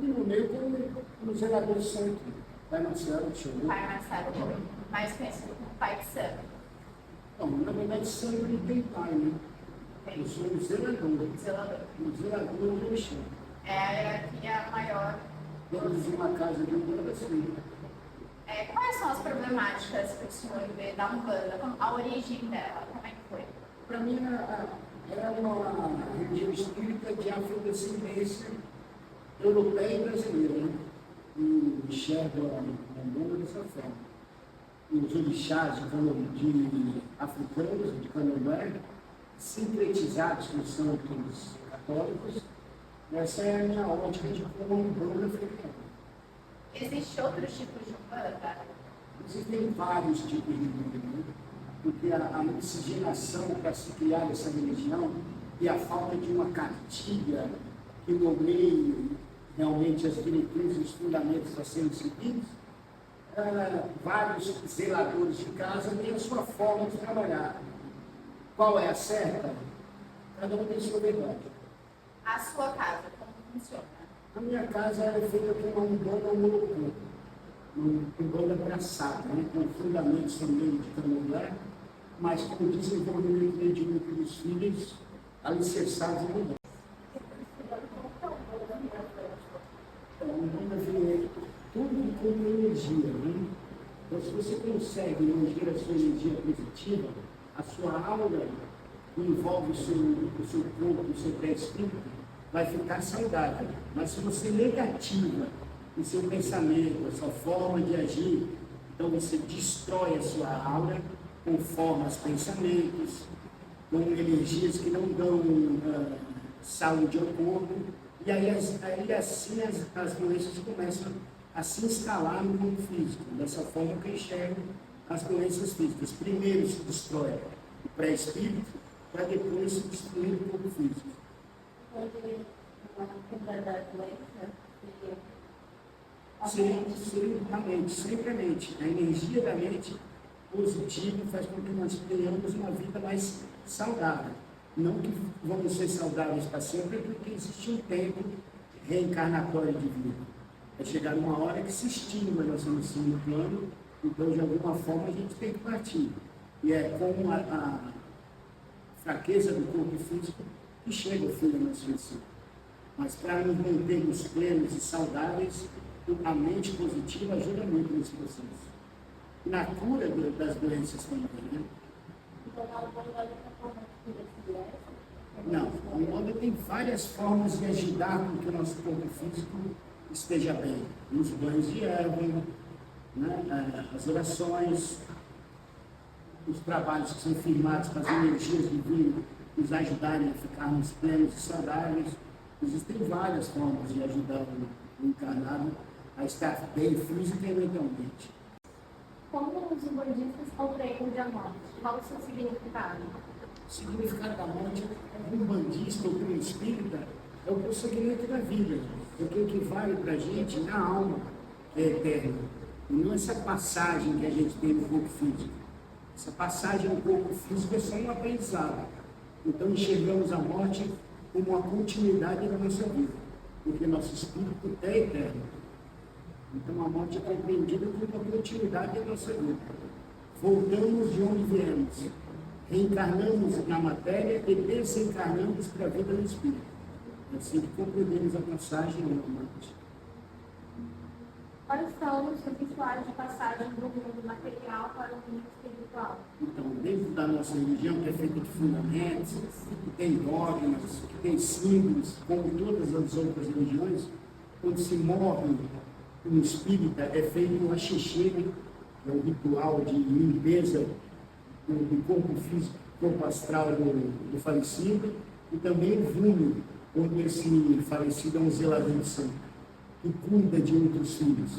E no meio tem um zelador de santo. Pai Marcelo, deixa eu ver. Pai Marcelo, mais conhecido como Pai de Santo. Não, na verdade, santo não tem pai, né? Eu sou um zelador. Zelador. Um zelador do Alexandre. É a hierarquia maior. Temos uma casa de Umbanda assim. Quais são as problemáticas que o senhor vê da Umbanda? A origem dela, como é que foi? Para mim, era uma religião espírita de afrodescendência europeia e brasileira, né? E enxergo a Umbanda dessa forma. E os orixás de africanos, de Candomblé, sincretizados com os santos católicos, essa é a minha ótica de como a Umbanda foi criada. Existem outros tipos de Umbanda? Existem vários tipos de Umbanda, porque a miscigenação para se criar essa religião e a falta de uma cartilha que nomeie realmente as diretrizes e os fundamentos a serem seguidos, vários zeladores de casa têm a sua forma de trabalhar. Qual é a certa? Cada um tem sua verdade. A sua casa, como funciona? A minha casa é feita com uma Umbanda Molocô, uma Umbanda abraçada, né, com fundamentos também de Candomblé, mas com o desenvolvimento mediúnico dos filhos alicerçados em Umbanda. A Umbanda vê tudo como energia, né? Então, se você consegue ungir a sua energia positiva, a sua aura que envolve o seu corpo, o seu pré-espírito, vai ficar saudável. Mas se você negativa o seu pensamento, a sua forma de agir, então você destrói a sua aura com formas, pensamentos, com energias que não dão saúde ao corpo, e aí assim as doenças começam a se instalar no corpo físico. Dessa forma que eu enxergo as doenças físicas. Primeiro se destrói o pré-espírito, para depois se destruir o corpo físico. Sim, a mente, sempre a mente. A energia da mente positiva faz com que nós tenhamos uma vida mais saudável. Não que vamos ser saudáveis para sempre, porque existe um tempo reencarnatório de vida. Vai chegar uma hora que se extingue a nossa missão no plano, então de alguma forma a gente tem que partir. E é como a fraqueza do corpo físico que chega ao fim da nossa missão. Mas para nos mantermos plenos e saudáveis, a mente positiva ajuda muito nesse processo. E na cura das doenças também, né? Não, a Umbanda tem várias formas de ajudar com que o nosso corpo físico esteja bem. Nos banhos de erva, né? As orações, os trabalhos que são firmados para as energias divinas nos ajudarem a ficarmos plenos e saudáveis. Existem várias formas de ajudar o encarnado a estar bem física e mentalmente. Como os umbandistas compreendem a morte? Qual o seu significado? O significado da morte, um umbandista ou um espírita, é o prosseguimento da vida. É o que equivale para a gente na alma, que é eterna. E não essa passagem que a gente tem no corpo físico. Essa passagem no corpo físico é só um aprendizado. Então enxergamos a morte como uma continuidade da nossa vida, porque nosso espírito é eterno. Então a morte é compreendida como uma continuidade da nossa vida. Voltamos de onde viemos, reencarnamos na matéria e desencarnamos para a vida do espírito. É assim que compreendemos a passagem da morte. Quais são os rituais de passagem do mundo material para o mundo espiritual? Então, dentro da nossa religião, que é feita de fundamentos, que tem dogmas, que tem símbolos, como todas as outras religiões, quando se morre um espírita, é feito um axixê, que é um ritual de limpeza do corpo físico, corpo astral do falecido, e também o vuno, quando esse falecido é um zelador de santo, que cuida de outros filhos.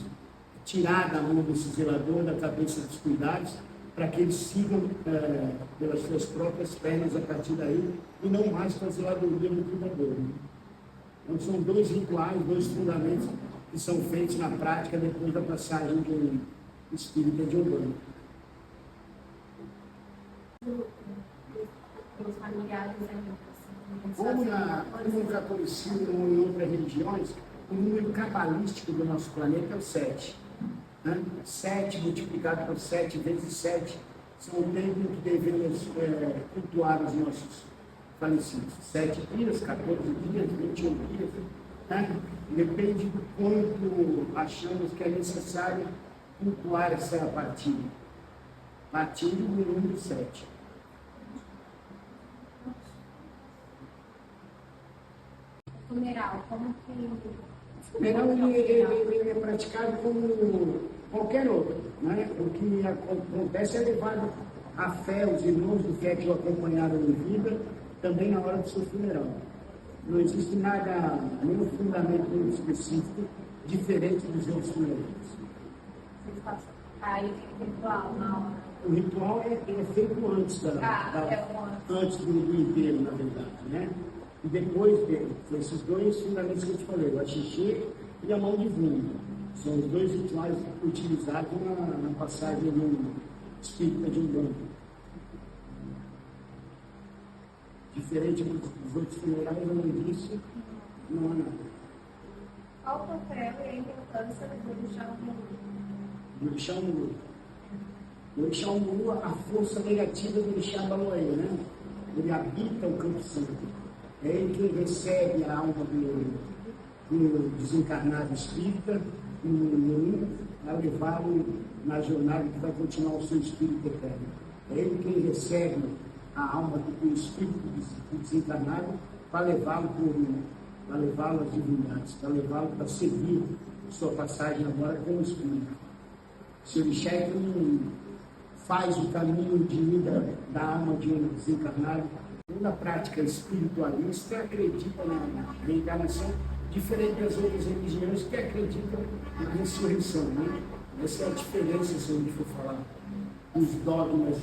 Tirar da mão desse zelador, da cabeça dos cuidados, para que eles sigam pelas suas próprias pernas a partir daí, e não mais com a zeladoria do cuidador. Então são dois rituais, dois fundamentos que são feitos na prática depois da passagem do espírita de Umbanda. Como no catolicismo ou em outras religiões, o número cabalístico do nosso planeta é o 7. Né? 7 multiplicado por 7 vezes 7 são o tempo em que devemos cultuar os nossos falecidos. 7 dias, 14 dias, 21 dias. Né? Depende do quanto achamos que é necessário cultuar essa partilha. Partilha do número 7. Funeral, como que... O funeral ele é praticado como qualquer outro. Né? O que acontece é levado a fé, os irmãos de fé que o acompanharam em vida, também na hora do seu funeral. Não existe nada, nenhum fundamento muito específico, diferente dos outros funerais. Aí tem ritual na hora. O ritual é feito antes, antes do enterro, na verdade. Né? E depois esses dois fundamentos que eu te falei, o axixê e a mão de vinho. São os dois rituais utilizados na passagem do espírita de Umbanda. Diferente dos outros funerais, além disso, não há nada. Qual o papel e a importância do orixá Umuru? Do orixá Umuru. O orixá Umuru, a força negativa do orixá Baloé, né? Ele habita o campo santo. É ele quem recebe a alma do desencarnado espírita para levá-lo na jornada que vai continuar o seu espírito eterno. É ele quem recebe a alma do espírito do desencarnado para levá-lo às divindades, para levá-lo para seguir sua passagem agora como espírito. Se o orixá faz o caminho de ida da alma de um desencarnado, toda a prática espiritualista acredita na reencarnação, diferente das outras religiões que acreditam na ressurreição. Né? Essa é a diferença, se a gente for falar dos dogmas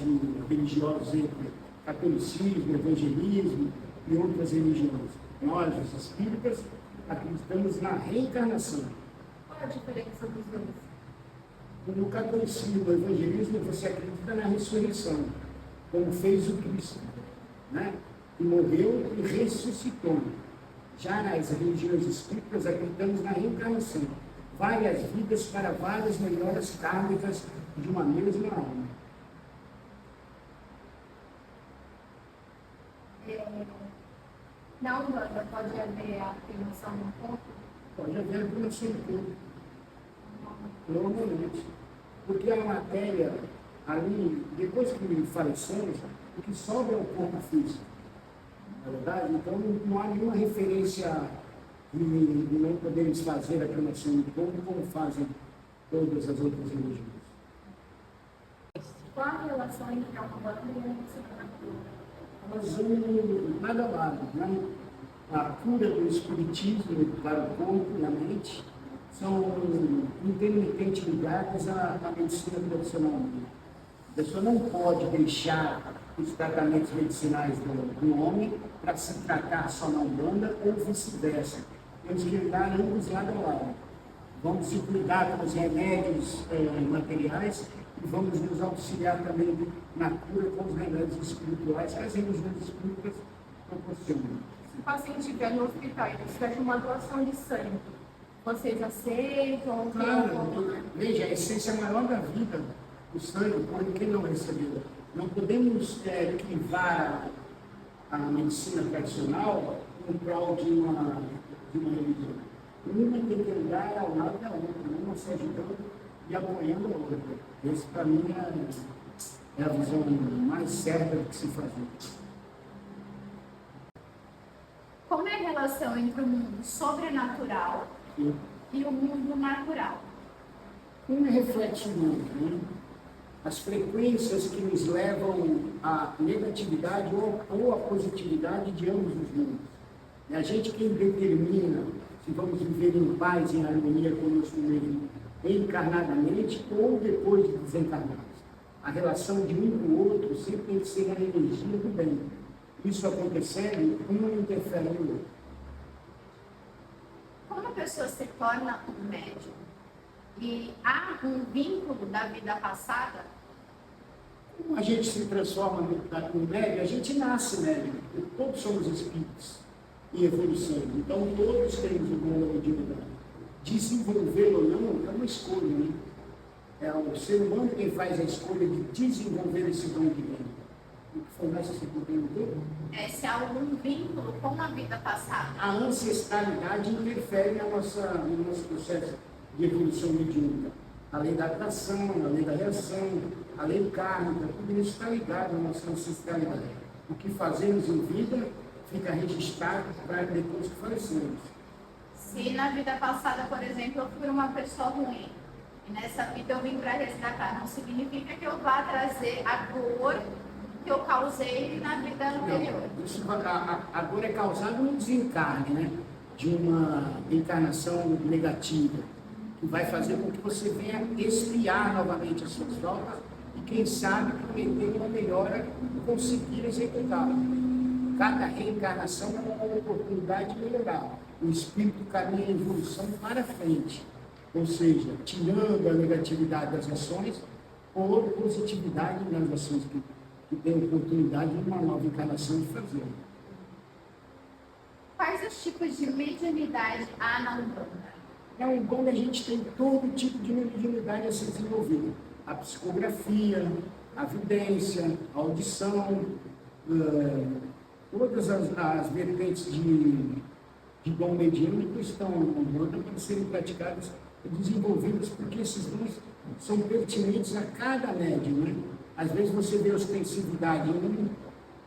religiosos entre catolicismo, evangelismo e outras religiões. Nós, os espíritas, acreditamos na reencarnação. Qual é a diferença dos dois? No catolicismo, no evangelismo, você acredita na ressurreição, como fez o Cristo, né? Que morreu e ressuscitou. Já nas religiões espíritas, acreditamos na reencarnação. Várias vidas para várias melhores kármicas de uma mesma alma. Na Umbanda pode haver a afirmação no corpo? Pode haver afirmação do corpo. Normalmente. Porque a matéria, ali, depois que falecemos, o que sobra é o corpo físico. Na verdade, então não há nenhuma referência de não podermos fazer a cremação do corpo como fazem todas as outras religiões. Qual a relação entre a Umbanda e a medicina natural? Elas vão lado a lado, né? A cura do espiritismo para o corpo e a mente são intermitentes ligadas à medicina tradicional. A pessoa não pode deixar os tratamentos medicinais do homem para se tratar só na Umbanda ou vice-versa. Temos que andar ambos lado a lado. Vamos se cuidar com os remédios materiais e vamos nos auxiliar também na cura com os remédios espirituais que as religiões espíritas proporcionam. Se o paciente estiver no hospital e tiver uma doação de sangue, vocês aceitam? Claro, veja, a essência maior da vida, o sangue, por que não recebeu? Não podemos privar a medicina tradicional em prol de uma religião. Uma tem que andar ao lado da outra, uma se ajudando e apoiando a outra. Esse, para mim, é a visão mais certa de se fazer. Como é a relação entre o mundo sobrenatural e o mundo natural? Um reflete o outro, né? As frequências que nos levam à negatividade ou à positividade de ambos os mundos. É a gente quem determina se vamos viver em paz, em harmonia conosco mesmo, encarnadamente ou depois de desencarnados. A relação de um com o outro sempre tem que ser a energia do bem. Isso acontecendo, um interfere no outro. Como a pessoa se torna um médium? E há um vínculo da vida passada? Como a gente se transforma no médium, a gente nasce médium. Todos somos espíritos em evolução. Então todos temos o dom da mediunidade. Desenvolver ou não é uma escolha, né? É o ser humano quem faz a escolha de desenvolver esse dom que tem. O que fornece esse poder? Se há algum vínculo com a vida passada. A ancestralidade interfere no nosso processo de evolução mediúnica. A lei da atração, a lei da reação, a lei kármica, tudo isso está ligado à nossa ancestralidade. O que fazemos em vida fica registrado para depois que falecemos. Se na vida passada, por exemplo, eu fui uma pessoa ruim, e nessa vida eu vim para resgatar, não significa que eu vá trazer a dor que eu causei na vida anterior. Não, isso, a dor é causada no desencarne, né? De uma encarnação negativa, que vai fazer com que você venha expiar novamente as suas faltas e, quem sabe, prometer uma melhora e conseguir executá-la. Cada reencarnação é uma oportunidade de melhorar. O espírito caminha em evolução para frente, ou seja, tirando a negatividade das ações ou positividade nas ações que tem a oportunidade de uma nova encarnação de fazer. Quais os tipos de mediunidade há na Umbanda? Na Umbanda a gente tem todo tipo de mediunidade a ser desenvolvida. A psicografia, a vidência, a audição, todas as vertentes de dom mediúnico estão na Umbanda para serem praticadas e desenvolvidas, porque esses dons são pertinentes a cada médium, né? Às vezes você vê ostensividade em um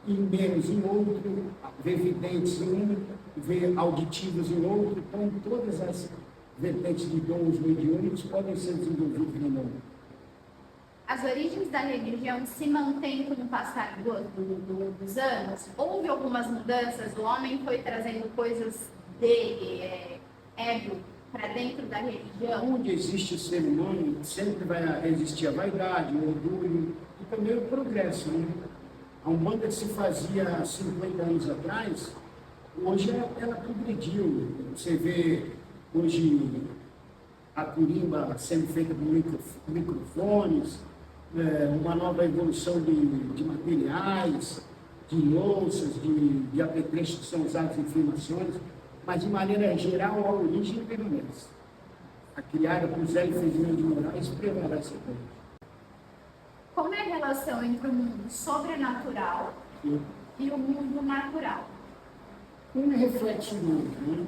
e menos em outro, vê videntes em um, vê auditivos em outro, então todas as vertentes de dons mediúnicos podem ser desenvolvidas no mundo. As origens da religião se mantêm com o passar dos anos? Houve algumas mudanças? O homem foi trazendo coisas dele, ego, para dentro da religião? Onde existe o ser humano, sempre vai existir a vaidade, o orgulho e também o progresso, né? A Umbanda que se fazia há 50 anos atrás, hoje ela progrediu. Você vê hoje a curimba sendo feita por microfones, uma nova evolução de materiais, de louças, de apetrechos que são usados em filmações, mas de maneira geral a origem permanece. A criada por Zé Ferdinando de Moraes prevalece até hoje. Como é a relação entre o mundo sobrenatural e o mundo natural? Um é reflexo do outro, né?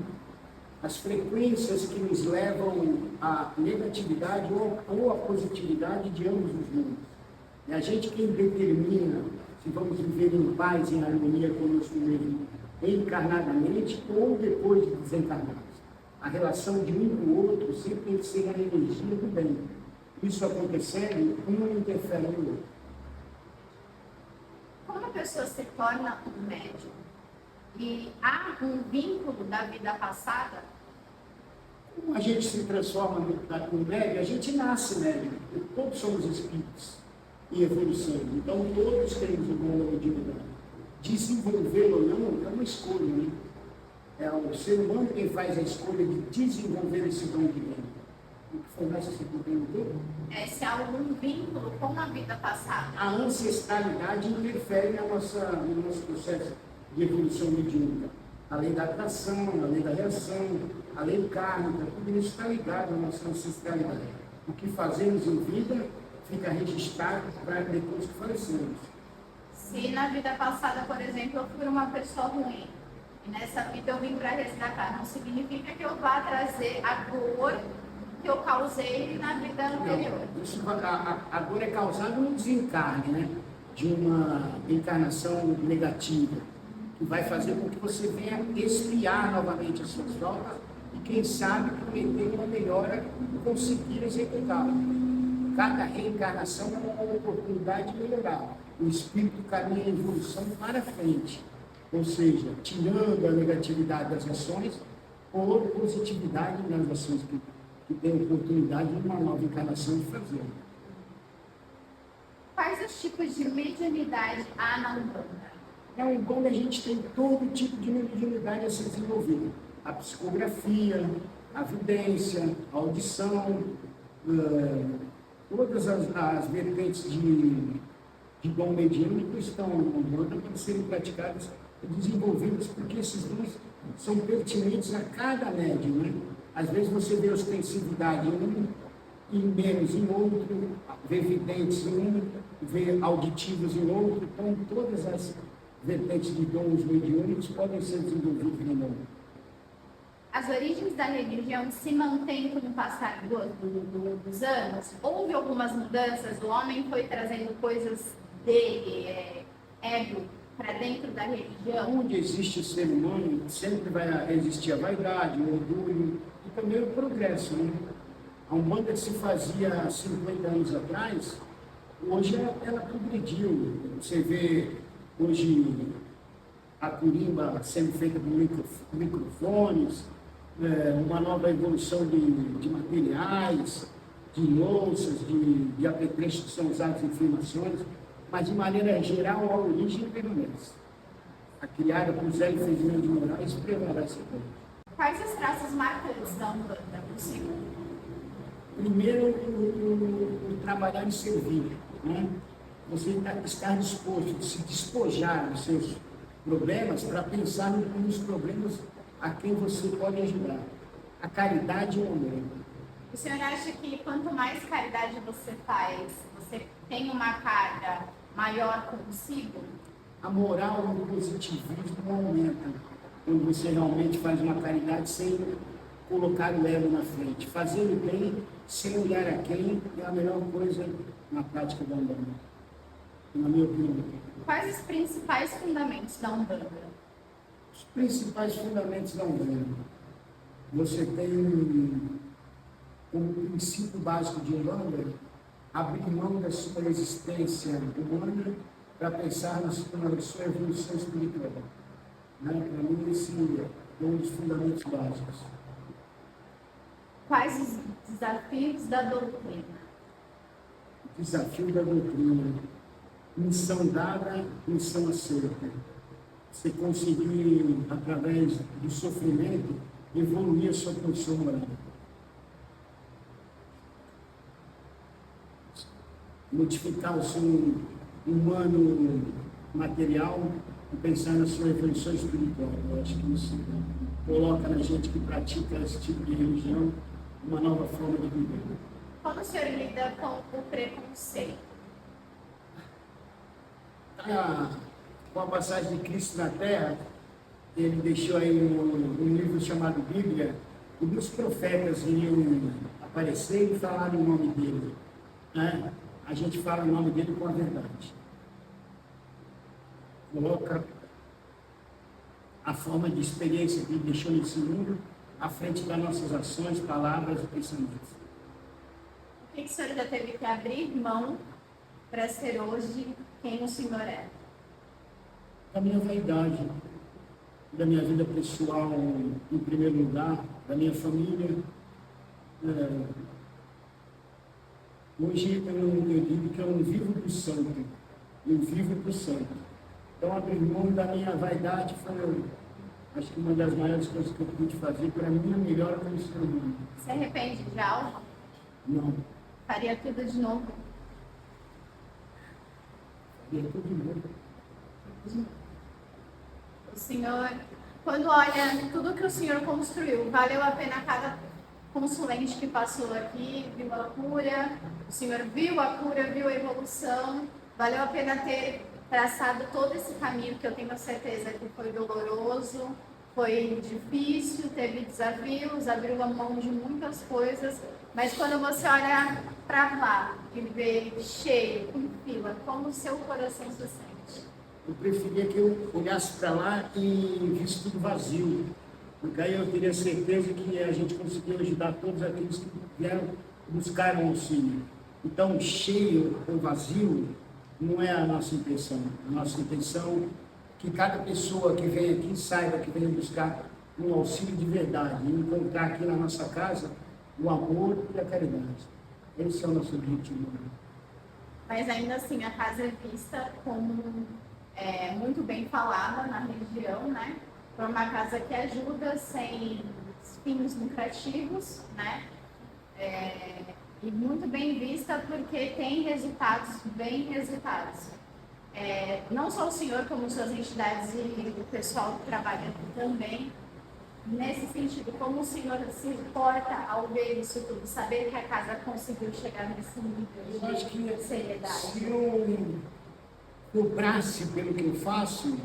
As frequências que nos levam à negatividade ou à positividade de ambos os mundos. É a gente quem determina se vamos viver em paz, em harmonia conosco mesmo, encarnadamente ou depois de desencarnados. A relação de um com o outro sempre tem que ser a energia do bem. Isso acontecendo, um interfere no outro. Como a pessoa se torna um médium? E há um vínculo da vida passada? Como a gente se transforma no médium, a gente nasce médium. Todos somos espíritos em evolução. Então todos temos o dom da mediunidade. Desenvolver ou não é uma escolha, né? É o ser humano quem faz a escolha de desenvolver esse dom que tem. O que fornece esse poder todo? Se há algum vínculo com a vida passada. A ancestralidade interfere no nosso processo de evolução mediúnica. A lei da atração, a lei da reação, a lei kármica, tudo isso está ligado à nossa ancestralidade. O que fazemos em vida fica registrado para depois que falecemos. Se na vida passada, por exemplo, eu fui uma pessoa ruim, e nessa vida eu vim para resgatar, não significa que eu vá trazer a dor que eu causei na vida anterior. Não, isso, a dor é causada no desencarne, né? De uma encarnação negativa, que vai fazer com que você venha expiar novamente as suas faltas e, quem sabe, prometer uma melhora e conseguir executá-la. Cada reencarnação é uma oportunidade de melhorar. O espírito caminha em evolução para frente, ou seja, tirando a negatividade das ações ou positividade nas ações que tem a oportunidade de uma nova encarnação de fazer. Quais os tipos de mediunidade há na Umbanda? Na Umbanda a gente tem todo tipo de mediunidade a ser desenvolvida. A psicografia, a vidência, a audição, todas as vertentes de dom mediúnico estão na Umbanda para serem praticadas e desenvolvidas, porque esses dons são pertinentes a cada médium, né? Às vezes você vê ostensividade em um e menos em outro, vê videntes em um, vê auditivos em outro. Então, todas as vertentes de dons mediúnicos podem ser desenvolvidas no mundo. As origens da religião se mantêm com o passar dos anos? Houve algumas mudanças? O homem foi trazendo coisas dele, ego, para dentro da religião? Onde existe ser humano, sempre vai existir a vaidade, o orgulho e também o progresso, né? A Umbanda que se fazia há 50 anos atrás, hoje ela progrediu. Você vê hoje a curimba sendo feita por microfones, uma nova evolução de materiais, de louças, de apetrechos que são usados em filmações, mas de maneira geral a origem permanece. A criada por Zé e Ferdinando de Moraes prevalece até hoje. Quais as traços marcantes da Umbanda, por senhor? Primeiro, o trabalhar e servir, né? Você estar disposto de se despojar dos seus problemas para pensar nos problemas a quem você pode ajudar. A caridade e o amor. O senhor acha que quanto mais caridade você faz, você tem uma carga maior consigo? A moral e o positivismo aumentam quando você realmente faz uma caridade sem colocar o ego na frente. Fazer o bem sem olhar a quem é a melhor coisa na prática da Umbanda, na minha opinião. Quais os principais fundamentos da Umbanda? Os principais fundamentos da Umbanda. Você tem um princípio básico de Umbanda, abrir mão da sua existência humana para pensar na sua evolução espiritual. Né? Para mim, esse é um dos fundamentos básicos. Quais os desafios da doutrina? Desafio da doutrina. Missão dada, missão aceita. Você conseguir, através do sofrimento, evoluir a sua condição moral. Modificar o seu humano material e pensar na sua evolução espiritual. Eu acho que isso coloca na gente que pratica esse tipo de religião uma nova forma de viver. Como o senhor lida com o preconceito? Com a passagem de Cristo na Terra, ele deixou aí um livro chamado Bíblia, e muitos profetas iriam aparecer e falar o nome dele. Né? A gente fala o nome dele com a verdade. Coloca a forma de experiência que ele deixou nesse mundo à frente das nossas ações, palavras e pensamentos. O que o senhor já teve que abrir mão para ser hoje quem o senhor é? Da minha vaidade, da minha vida pessoal em primeiro lugar, da minha família. Hoje eu digo que eu não vivo para o santo, eu vivo para o santo. Então abrir mão da minha vaidade foi, acho que uma das maiores coisas que eu pude fazer para mim é melhor como ser humano. Se arrepende de algo? Não. Faria tudo de novo? Faria tudo de novo. O senhor, quando olha tudo que o senhor construiu, valeu a pena cada consulente que passou aqui, viu a cura, o senhor viu a cura, viu a evolução, valeu a pena ter traçado todo esse caminho que eu tenho certeza que foi doloroso, foi difícil, teve desafios, abriu a mão de muitas coisas, mas quando você olha para lá e vê cheio, com fila, como o seu coração se sente? Eu preferia que eu olhasse para lá e visse tudo vazio, porque aí eu teria certeza que a gente conseguiu ajudar todos aqueles que vieram buscar um auxílio. Então, cheio ou vazio não é a nossa intenção. A nossa intenção é que cada pessoa que vem aqui saiba que vem buscar um auxílio de verdade e encontrar aqui na nossa casa o amor e a caridade. Esse é o nosso objetivo. Mas ainda assim, a casa é vista como muito bem falada na região, né? Por uma casa que ajuda sem fins lucrativos, né? E muito bem vista porque tem resultados, bem resultados. Não só o senhor, como suas entidades e o pessoal que trabalha aqui também. Nesse sentido, como o senhor se porta ao ver isso tudo, saber que a casa conseguiu chegar nesse nível Eu acho que de seriedade? se eu cobrasse pelo que eu faço,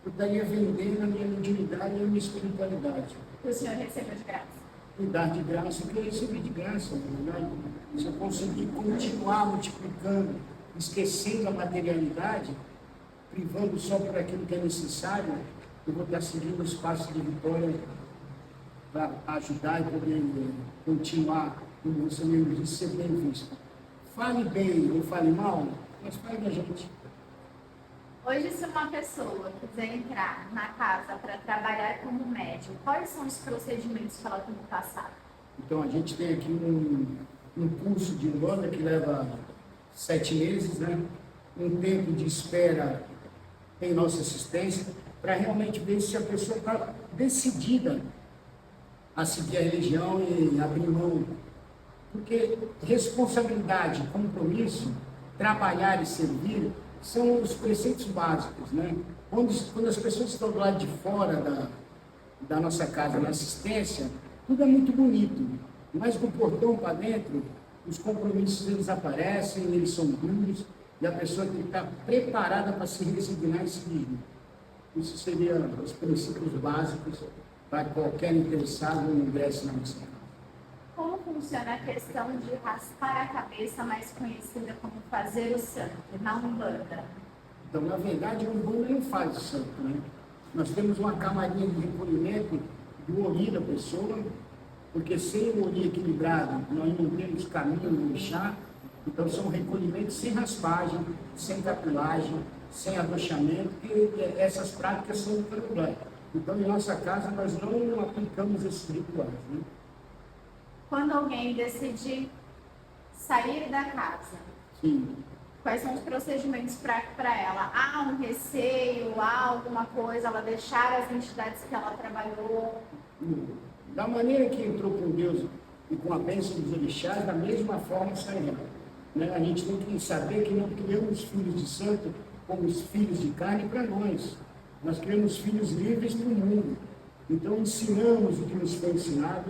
eu estaria vendendo a minha mediunidade e a minha espiritualidade. Que o senhor recebeu de graça? Me dar de graça, que eu recebi de graça, na verdade. Se eu conseguir continuar multiplicando, esquecendo a materialidade, privando só por aquilo que é necessário, eu vou estar seguindo os passos de vitória para ajudar e poder continuar, como você mesmo disse, ser bem visto. Fale bem ou fale mal, mas fale da gente. Hoje, se uma pessoa quiser entrar na casa para trabalhar como médium, quais são os procedimentos que ela tem que passar? Então, a gente tem aqui um curso de Umbanda que leva 7 meses, né? Um tempo de espera em nossa assistência, para realmente ver se a pessoa está decidida a seguir a religião e abrir mão. Porque responsabilidade, compromisso, trabalhar e servir são os preceitos básicos, né? Quando as pessoas estão do lado de fora da nossa casa, na assistência, tudo é muito bonito, mas do portão para dentro, os compromissos eles aparecem, eles são duros, e a pessoa tem que estar preparada para se resignar e seguir. Isso seria os princípios básicos para qualquer interessado no ingresso na nossa casa. Como funciona a questão de raspar a cabeça, mais conhecida como fazer o santo, na Umbanda? Então, na verdade, o Umbanda não faz o santo, né? Nós temos uma camarinha de recolhimento do ori da pessoa, porque sem o ori equilibrado, nós não temos caminho no orixá. Então, são recolhimentos sem raspagem, sem capilagem, sem abrochamento, porque essas práticas são do candomblé. Então, em nossa casa, nós não aplicamos esses rituais, né? Quando alguém decide sair da casa, Sim. quais são os procedimentos para ela? Há um receio, há alguma coisa, ela deixar as entidades que ela trabalhou? Da maneira que entrou com Deus e com a bênção dos orixás, da mesma forma sairá. Né? A gente tem que saber que não criamos filhos de santo como os filhos de carne para nós. Nós criamos filhos livres para o mundo. Então ensinamos o que nos foi ensinado,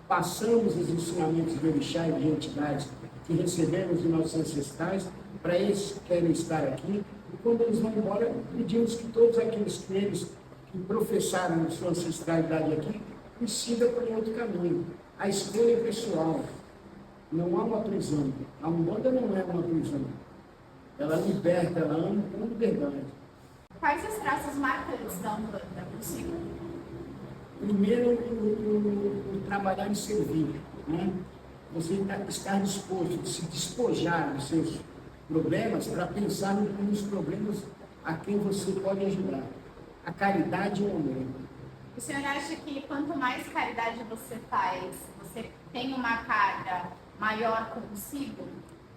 passamos os ensinamentos de orixá e de entidades que recebemos de nossos ancestrais para esses que querem estar aqui. E quando eles vão embora, pedimos que todos aqueles que professaram sua ancestralidade aqui, nos sigam por um outro caminho. A escolha é pessoal. Não há uma prisão. A Umbanda não é uma prisão. Ela liberta, ela ama com liberdade. Quais os traços marcantes da Umbanda, por senhor? Primeiro, o trabalhar e servir, né? Você estar disposto de se despojar dos seus problemas para pensar nos problemas a quem você pode ajudar. A caridade e o amor. O senhor acha que quanto mais caridade você faz, você tem uma carga maior consigo?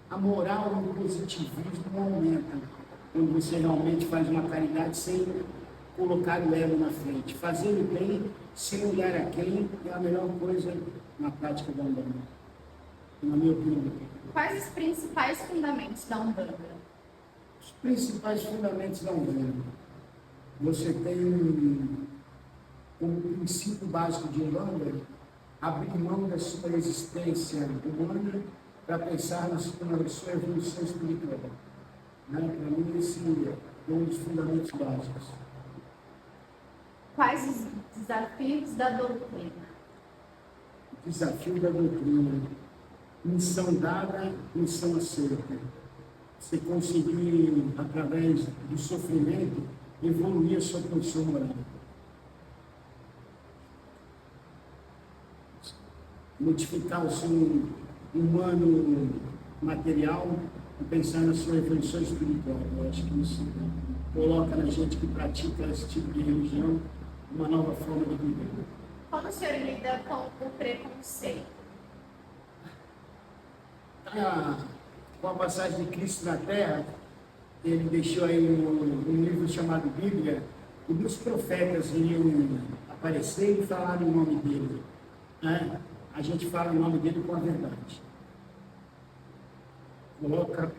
A moral e o positivismo aumentam quando você realmente faz uma caridade sem colocar o ego na frente. Fazer o bem sem olhar a quem é a melhor coisa na prática da Umbanda, na minha opinião. Quais os principais fundamentos da Umbanda? Os principais fundamentos da Umbanda. Você tem um princípio básico de Umbanda, abrir mão da sua existência humana para pensar na sua evolução espiritual. Né? Para mim, esse é um dos fundamentos básicos. Quais os desafios da doutrina? Desafio da doutrina. Missão dada, missão aceita. Você conseguir, através do sofrimento, evoluir a sua condição moral. Modificar o seu humano material e pensar na sua evolução espiritual. Eu acho que isso coloca na gente que pratica esse tipo de religião uma nova forma de viver. Como o senhor lida com o preconceito? Com a passagem de Cristo na Terra, ele deixou aí um livro chamado Bíblia, e muitos profetas iriam aparecer e falar o nome dele. Né? A gente fala o nome dele com a verdade. Coloca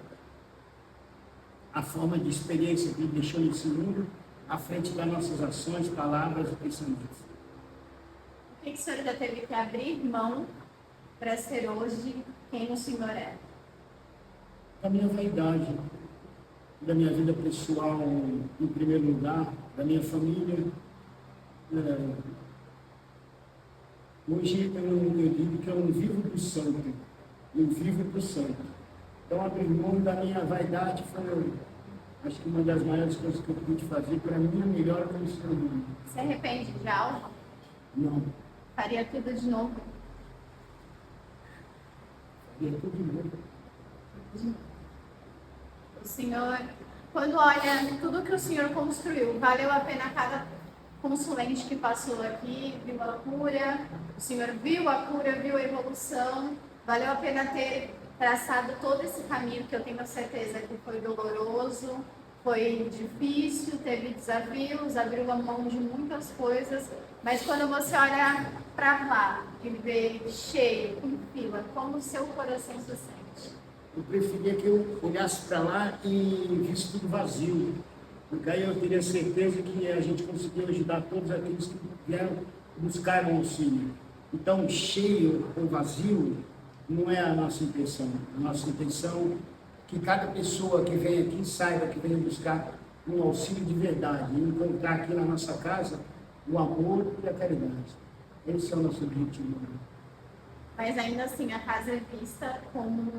a forma de experiência que ele deixou nesse mundo à frente das nossas ações, palavras e pensamentos. que o senhor já teve que abrir mão para ser hoje quem o senhor é? Da minha vaidade, da minha vida pessoal, em primeiro lugar, da minha família. Hoje eu digo que eu não vivo para o santo, eu vivo para o santo. Então, abrir mão da minha vaidade foi, acho que uma das maiores coisas que eu pude fazer para mim, a melhor como ser humano. Se arrepende de algo? Não, Faria tudo de novo? faria tudo de novo. O senhor, quando olha tudo que o senhor construiu, valeu a pena cada consulente que passou aqui, viu a cura, o senhor viu a cura, viu a evolução, valeu a pena ter traçado todo esse caminho que eu tenho certeza que foi doloroso, foi difícil, teve desafios, abriu a mão de muitas coisas, mas quando você olha para lá e vê cheio, com fila, como o seu coração se sente? Eu preferia que eu olhasse para lá e visse tudo vazio, porque aí eu teria certeza que a gente conseguiu ajudar todos aqueles que vieram buscar o auxílio. Então, cheio ou vazio não é a nossa intenção. A nossa intenção é que cada pessoa que vem aqui saiba que vem buscar um auxílio de verdade, e encontrar aqui na nossa casa o amor e a caridade. Esse é o nosso objetivo. Mas ainda assim, a casa é vista como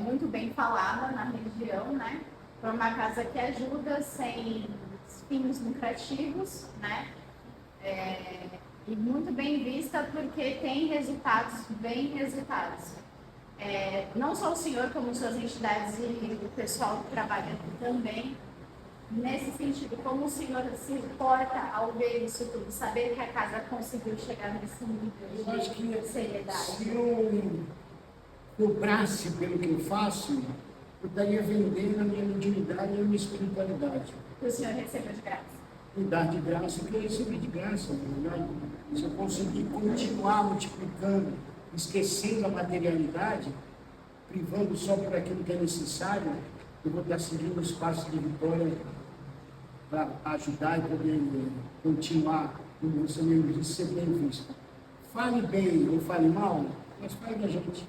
muito bem falada na região, né? Por uma casa que ajuda sem fins lucrativos, né? E muito bem vista porque tem resultados, bem resultados. Não só o senhor, como suas entidades e o pessoal que trabalha aqui também. Nesse sentido, como o senhor se porta ao ver isso tudo, saber que a casa conseguiu chegar nesse nível Eu acho que de seriedade? se eu cobrasse pelo que eu faço, eu estaria vendendo a minha mediunidade e a minha espiritualidade. Que o senhor recebeu de graça. E dar de graça, que eu recebi de graça, na verdade. Se eu conseguir continuar multiplicando, esquecendo a materialidade, privando só por aquilo que é necessário, eu vou estar seguindo os passos de vitória para ajudar e poder continuar, como você mesmo disse, ser bem visto. Fale bem ou fale mal, mas fale da gente.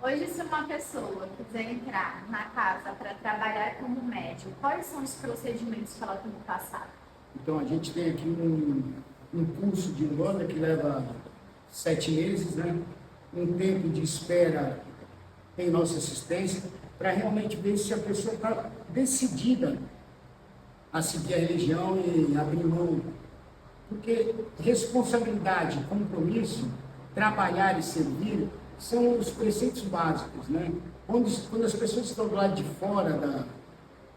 Hoje, se uma pessoa quiser entrar na casa para trabalhar como médium, quais são os procedimentos que ela tem que passar? Então, a gente tem aqui um curso de Umbanda que leva 7 meses, né? Um tempo de espera em nossa assistência, para realmente ver se a pessoa está decidida a seguir a religião e abrir mão. Porque responsabilidade, compromisso, trabalhar e servir são os preceitos básicos, né? Quando as pessoas estão do lado de fora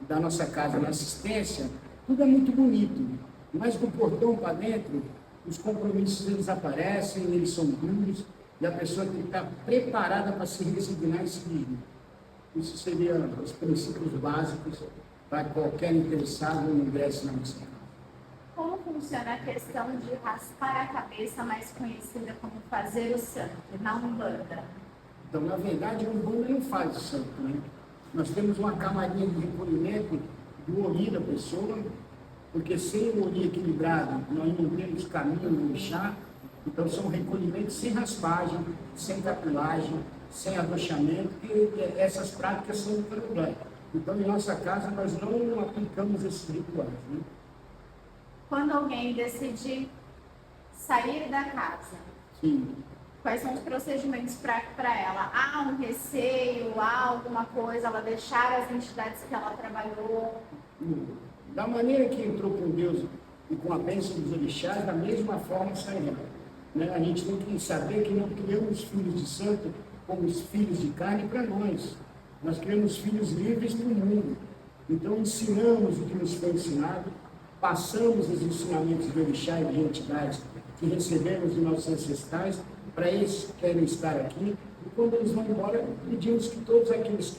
da nossa casa, na assistência, tudo é muito bonito, mas do portão para dentro, os compromissos eles aparecem, eles são duros, e a pessoa tem que estar preparada para se resignar e seguir. Isso seria os princípios básicos para qualquer interessado no ingresso na nossa casa. Como funciona a questão de raspar a cabeça, mais conhecida como fazer o santo, na Umbanda? Então, na verdade, o Umbanda não faz o santo, né? Nós temos uma camarinha de recolhimento do ori da pessoa, porque sem o ori equilibrado, nós não temos caminho no orixá. Então, são recolhimentos sem raspagem, sem capilagem, sem abrochamento, e essas práticas são do candomblé. Então, em nossa casa, nós não aplicamos esses rituais, né? Quando alguém decide sair da casa, Sim. quais são os procedimentos para ela? Há um receio, há alguma coisa, ela deixar as entidades que ela trabalhou? Da maneira que entrou com Deus e com a bênção dos orixás, da mesma forma sairá. Né? A gente tem que saber que não criamos filhos de santo como os filhos de carne para nós. Nós criamos filhos livres para o mundo. Então, ensinamos o que nos foi ensinado, passamos os ensinamentos de orixá e de entidades que recebemos de nossos ancestrais para esses que querem estar aqui. E quando eles vão embora, pedimos que todos aqueles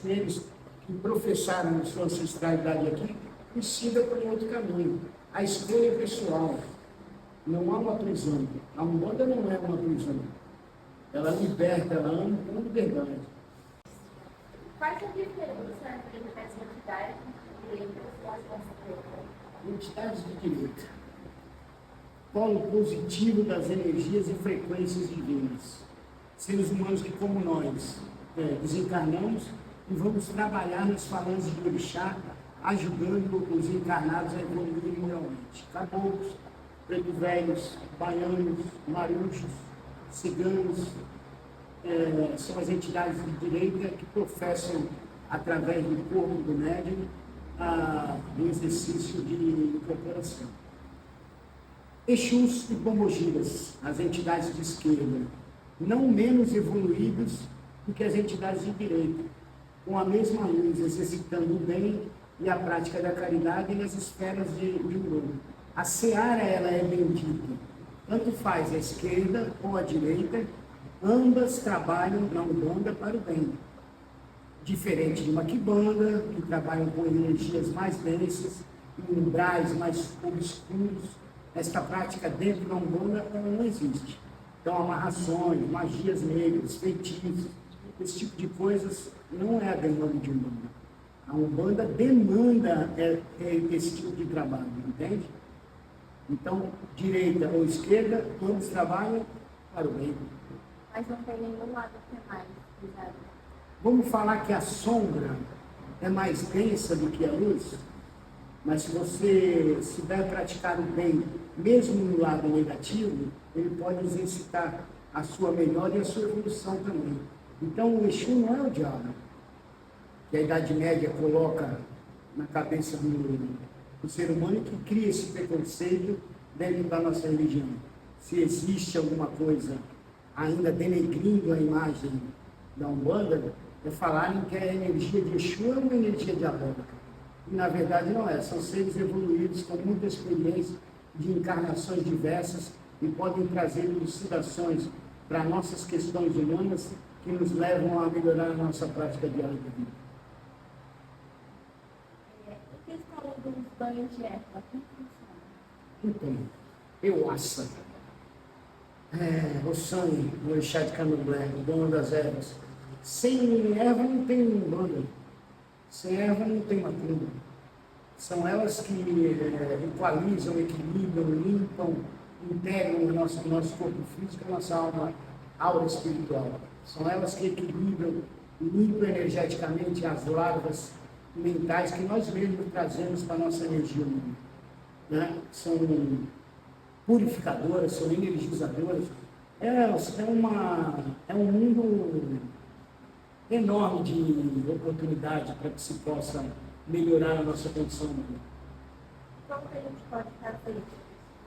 que professaram a sua ancestralidade aqui, nos sigam por um outro caminho. A escolha é pessoal. Não há uma prisão. A Umbanda não é uma prisão. Ela liberta, ela ama com liberdade. Quais a diferença entre as entidades de direito e as constituições? Entidades de direito. polo positivo das energias e frequências divinas. Seres humanos que, como nós, desencarnamos e vamos trabalhar nas falanges de orixá, ajudando os encarnados a evoluir moralmente. Caboclos, preto velhos, baianos, maruchos, ciganos, são as entidades de direita que professam, através do corpo do médium, o exercício de incorporação. Exus e Pombogiras, as entidades de esquerda, não menos evoluídos do que as entidades de direita, com a mesma luz, exercitando o bem e a prática da caridade nas esferas de ouro. A seara, ela é bendita. Tanto faz a esquerda ou a direita, ambas trabalham na Umbanda para o bem. Diferente de uma Quimbanda, que trabalham com energias mais densas, em umbrais mais obscuros, esta prática dentro da Umbanda não existe. Então, amarrações, magias negras, feitiços, esse tipo de coisas não é a demanda de Umbanda. A Umbanda demanda esse tipo de trabalho, entende? Então, direita ou esquerda, todos trabalham para o bem. Mas não tem nenhum lado que é mais pesado. Vamos falar que a sombra é mais densa do que a luz? Mas se você souber praticar o bem, mesmo no lado negativo, ele pode exercitar a sua melhora e a sua evolução também. Então, o Exu não é o diabo, que a Idade Média coloca na cabeça do ser humano, que cria esse preconceito dentro da nossa religião. Se existe alguma coisa ainda denegrindo a imagem da Umbanda, é falarem que a energia de Exu é uma energia diabólica. E na verdade não é, são seres evoluídos com muita experiência de encarnações diversas e podem trazer elucidações para nossas questões humanas que nos levam a melhorar a nossa prática diária de vida. O que falou dos banhos de erva? Como funciona? Então, Euaça, o sangue, o orixá de Candomblé, o dono das ervas. Sem erva não tem Umbanda. Sem erva não tem macumba. São elas que equalizam, equilibram, limpam, integram o nosso corpo físico, a nossa aura espiritual. São elas que equilibram, limpam energeticamente as larvas mentais que nós mesmos trazemos para a nossa energia humana. Né? São purificadoras, são energizadoras. É um mundo enorme de oportunidade para que se possa melhorar a nossa condição humana. Como que a gente pode fazer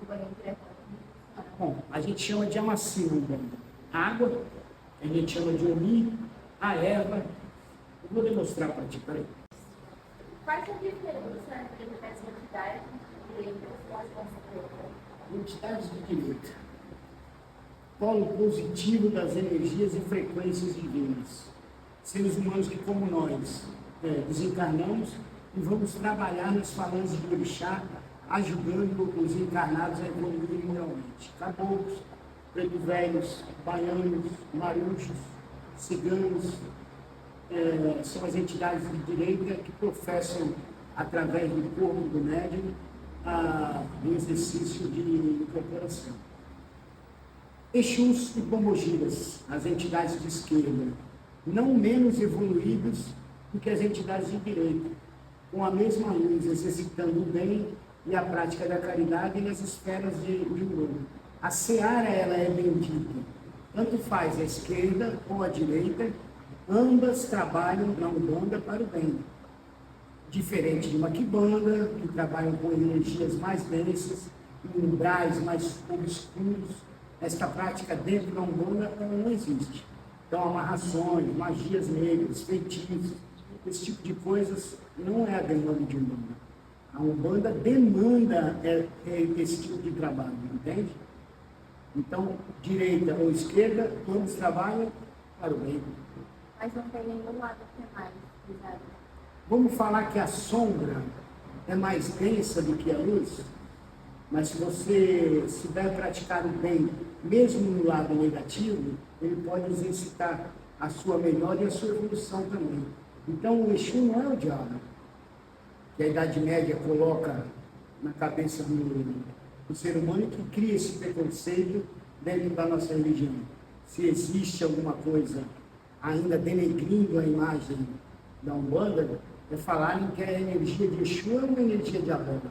o banho de erva? Bom, a gente chama de amacio, água, a gente chama de oli, a erva. Eu vou demonstrar para ti, peraí. Quais a diferença entre as entidades de direita e as conservadoras? Entidades de direita. Polo positivo das energias e frequências divinas. Seres humanos que, como nós, desencarnamos e vamos trabalhar nas falanges de orixá, ajudando os encarnados a evoluir moralmente. Caboclos, preto velhos, baianos, maruchos, ciganos, são as entidades de direita que professam, através do corpo do médium, o exercício de incorporação. Exus e Pombogiras, as entidades de esquerda, não menos evoluídos do que as entidades de direita, com a mesma luz, exercitando o bem e a prática da caridade nas esferas de ouro. A seara, ela é bendita. Tanto faz a esquerda ou a direita, ambas trabalham na Umbanda para o bem. Diferente de uma Quimbanda, que trabalham com energias mais densas, em umbrais mais obscuros, esta prática dentro da Umbanda não existe. Então, amarrações, magias negras, feitiços, esse tipo de coisas não é a demanda de Umbanda. A Umbanda demanda esse tipo de trabalho, entende? Então, direita ou esquerda, todos trabalham para o bem. Mas não tem nenhum lado que é mais pesado. Vamos falar que a sombra é mais densa do que a luz? Mas se você souber praticar o bem, mesmo no lado negativo, ele pode exercitar a sua melhora e a sua evolução também. Então, o Exu não é o diabo, que a Idade Média coloca na cabeça o ser humano que cria esse preconceito dentro da nossa religião. Se existe alguma coisa ainda denegrindo a imagem da Umbanda, é falarem que a energia de Exu é uma energia diabólica.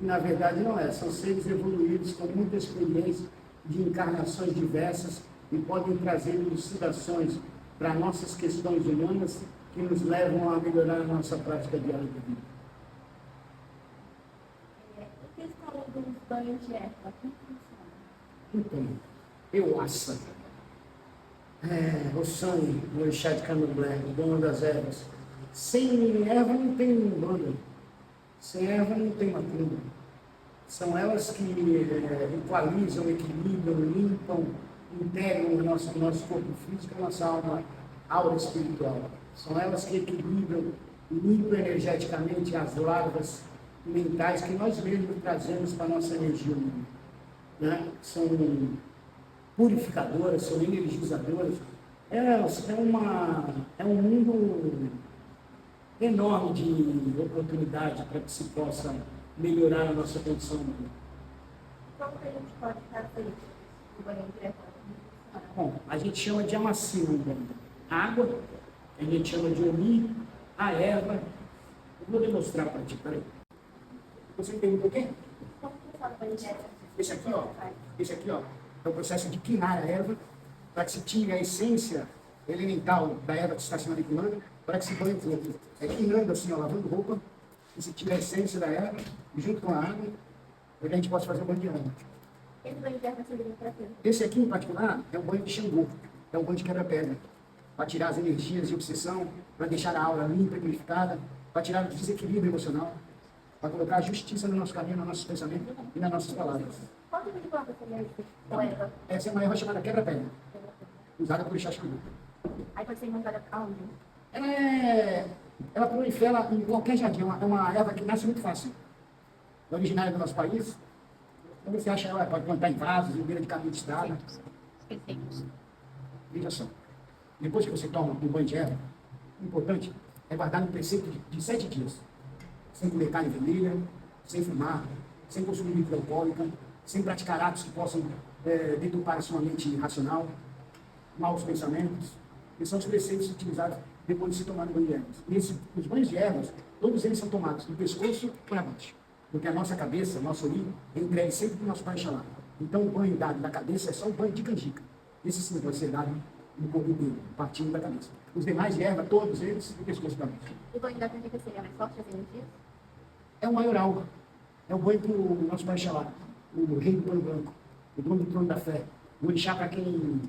E na verdade não é, são seres evoluídos com muita experiência de encarnações diversas e podem trazer elucidações para nossas questões humanas que nos levam a melhorar a nossa prática diária de vida. O que você falou dos banhos de erva? Como funciona? Então, Euaça, o sangue, o orixá de Candomblé, o dono das ervas. Sem erva não tem Umbanda, sem erva não tem macumba. São elas que equalizam, equilibram, limpam, integram o nosso corpo físico e a nossa aura espiritual. São elas que equilibram, limpam energeticamente as larvas mentais que nós mesmos trazemos para a nossa energia humana. Né? São purificadoras, são energizadoras. É um mundo enorme de oportunidade para que se possa melhorar a nossa condição humana. Como que a gente pode fazer o banho de erva? Bom, a gente chama de amacina Umbanda. A água, a gente chama de Oni, a erva. Eu vou demonstrar para ti, peraí. Você entende por quê? Como que fala banho de erva? Esse aqui, ó, é o processo de quinar a erva, para que se tire a essência elemental da erva que está se manipulando, para que se banhe o corpo. É quinando assim, ó, lavando roupa, e se tira a essência da erva, junto com a água, para que a gente possa fazer o banho de erva. Esse banho de erva serviria para quê? Esse aqui, em particular, é o banho de Xangô, é o banho de quebra-pedra, para tirar as energias de obsessão, para deixar a aura limpa e purificada, para tirar o desequilíbrio emocional, para colocar a justiça no nosso caminho, no nosso pensamento e nas nossas palavras. Qual tipo de planta seria isso? Ou erva? Essa é uma erva chamada quebra-pedra, usada por Orixá Xangô. Aí pode ser encontrada aonde? Ela prolifera em qualquer jardim, é uma erva que nasce muito fácil. É originária do nosso país. Então você acha ela, pode plantar em vasos, em beira de caminho de estrada. Veja só. Depois que você toma um banho de erva, o importante é guardar no preceito de 7 dias. Sem comer carne vermelha, sem fumar, sem consumir bebida alcoólica, sem praticar atos que possam deturpar a sua mente racional, maus pensamentos. Esses são os preceitos utilizados depois de se tomar um banho de ervas. Os banhos de ervas, todos eles são tomados do pescoço para baixo. Porque a nossa cabeça, nosso olho, é entregue sempre para o nosso Pai Xalá. Então o banho dado da cabeça é só o banho de canjica. Esse sim pode ser dado no corpo inteiro, partindo da cabeça. Os demais de erva, todos eles, do pescoço para baixo. O banho da canjica seria mais forte as energias? É o maioral. É o banho do nosso Pai Xalá, o rei do banho branco, o dono do trono da fé. O orixá para quem...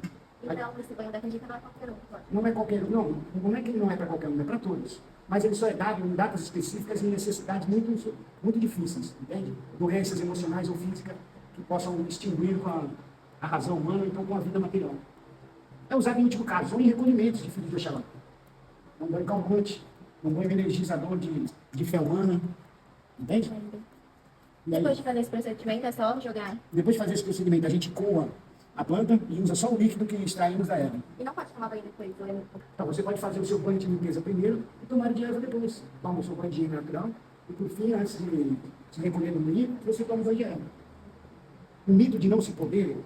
Então, esse banho da canjica não é qualquer um, pode? Não é qualquer um, não é que não é para qualquer um, é para todos. Mas ele só é dado em datas específicas e em necessidades muito difíceis, entende? Doenças emocionais ou físicas que possam extinguir com a razão humana, então com a vida material. É usado em último caso, ou em recolhimentos de filhos de Oxalá. É um banho calmante, um banho energizador de fé humana, entende? E aí, Depois de fazer esse procedimento, é só jogar. depois de fazer esse procedimento, a gente coa a planta e usa só o líquido que extraímos da erva. E não pode tomar banho depois, ou Então você pode fazer o seu banho de limpeza primeiro e tomar de erva depois. Toma o seu banho de higiene natural e por fim, antes de se recolher no banho, você toma o banho de erva. O mito de não se poder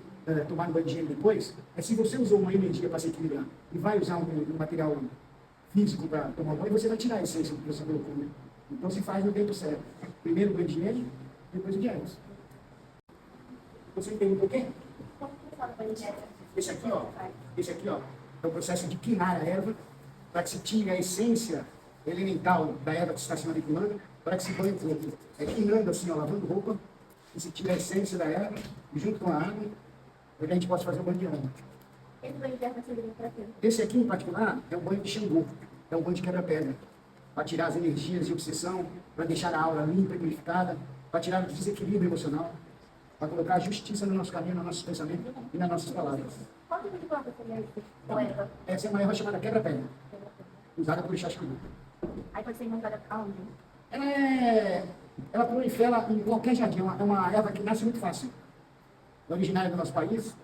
tomar um banho de higiene depois é se você usou uma energia para se equilibrar e vai usar um material físico para tomar banho, você vai tirar a essência do que você colocou. Né? Então se faz no tempo certo. Primeiro o banho de higiene, depois o de ervas. Você entende por quê? como que fala banho de erva? Esse aqui, ó, é o processo de quinar a erva, para que se tire a essência elemental da erva que está se manipulando, para que se banhe o corpo. É quinando assim, ó, lavando roupa, e se tira a essência da erva, junto com a água, para que a gente possa fazer o banho de erva. Esse banho de erva serviria para quê? Esse aqui, em particular, é o banho de Xangô, é o banho de quebra-pedra, para tirar as energias de obsessão, para deixar a aura limpa e purificada, para tirar o desequilíbrio emocional, para colocar a justiça no nosso caminho, no nosso pensamento e nas nossas palavras. Qual tipo de planta seria isso? Ou erva? Essa é uma erva chamada quebra-pedra, usada por Orixá Xangô. Aí pode ser encontrada aonde? Ela prolifera em qualquer jardim, é uma erva que nasce muito fácil. É originária do nosso país.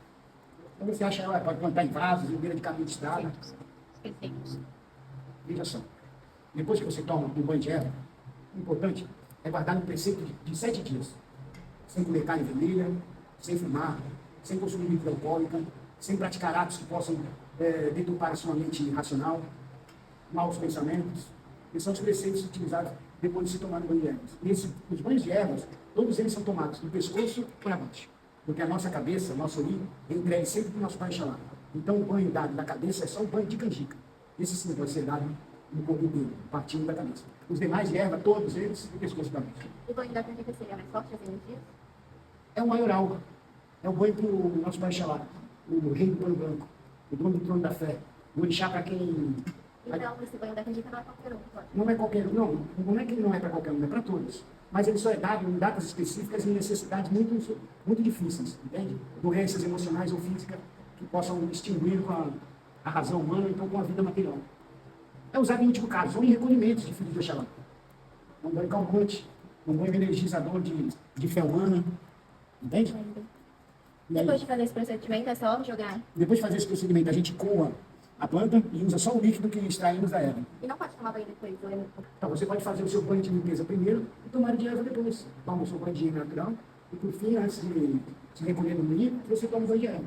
Então você acha ela, pode plantar em vasos, em beira de caminho de estrada. Veja só. Depois que você toma um banho de erva, o importante é guardar no preceito de 7 dias. sem comer carne vermelha, sem fumar, sem consumir bebida alcoólica, sem praticar atos que possam deturpar a sua mente racional, maus pensamentos, que são os preceitos utilizados depois de se tomar banho de ervas. E os banhos de ervas, todos eles são tomados do pescoço para baixo, porque a nossa cabeça, nosso olho, é entregue sempre para o nosso Pai Xalá. Então o banho dado da cabeça é só o banho de canjica. Esse sim pode ser dado no corpo inteiro, partindo da cabeça. Os demais de erva, todos eles, do pescoço para baixo. O banho da canjica seria mais forte as energias? É o maioral. É o banho para o nosso Pai Xalá, o rei do pano branco, o dono do trono da fé. O orixá para quem... Então, esse banho da canjica não é qualquer um, pode? Não é qualquer um, não. Não é que ele não é para qualquer um, é para todos. Mas ele só é dado em datas específicas e em necessidades muito difíceis, entende? Doenças emocionais ou físicas que possam extinguir com a razão humana, então com a vida material. É usado em último caso, ou em recolhimentos de filhos de Oxalá. Um banho calmante, um banho energizador de fé humana, entende? E aí, Depois de fazer esse procedimento, é só jogar. depois de fazer esse procedimento, a gente coa a planta e usa só o líquido que extraímos da erva. E não pode tomar banho depois, ou é... Então, você pode fazer o seu banho de limpeza primeiro e tomar de erva depois. Toma o seu banho de higiene natural e, por fim, antes de se recolher no banheiro, você toma o banho de erva.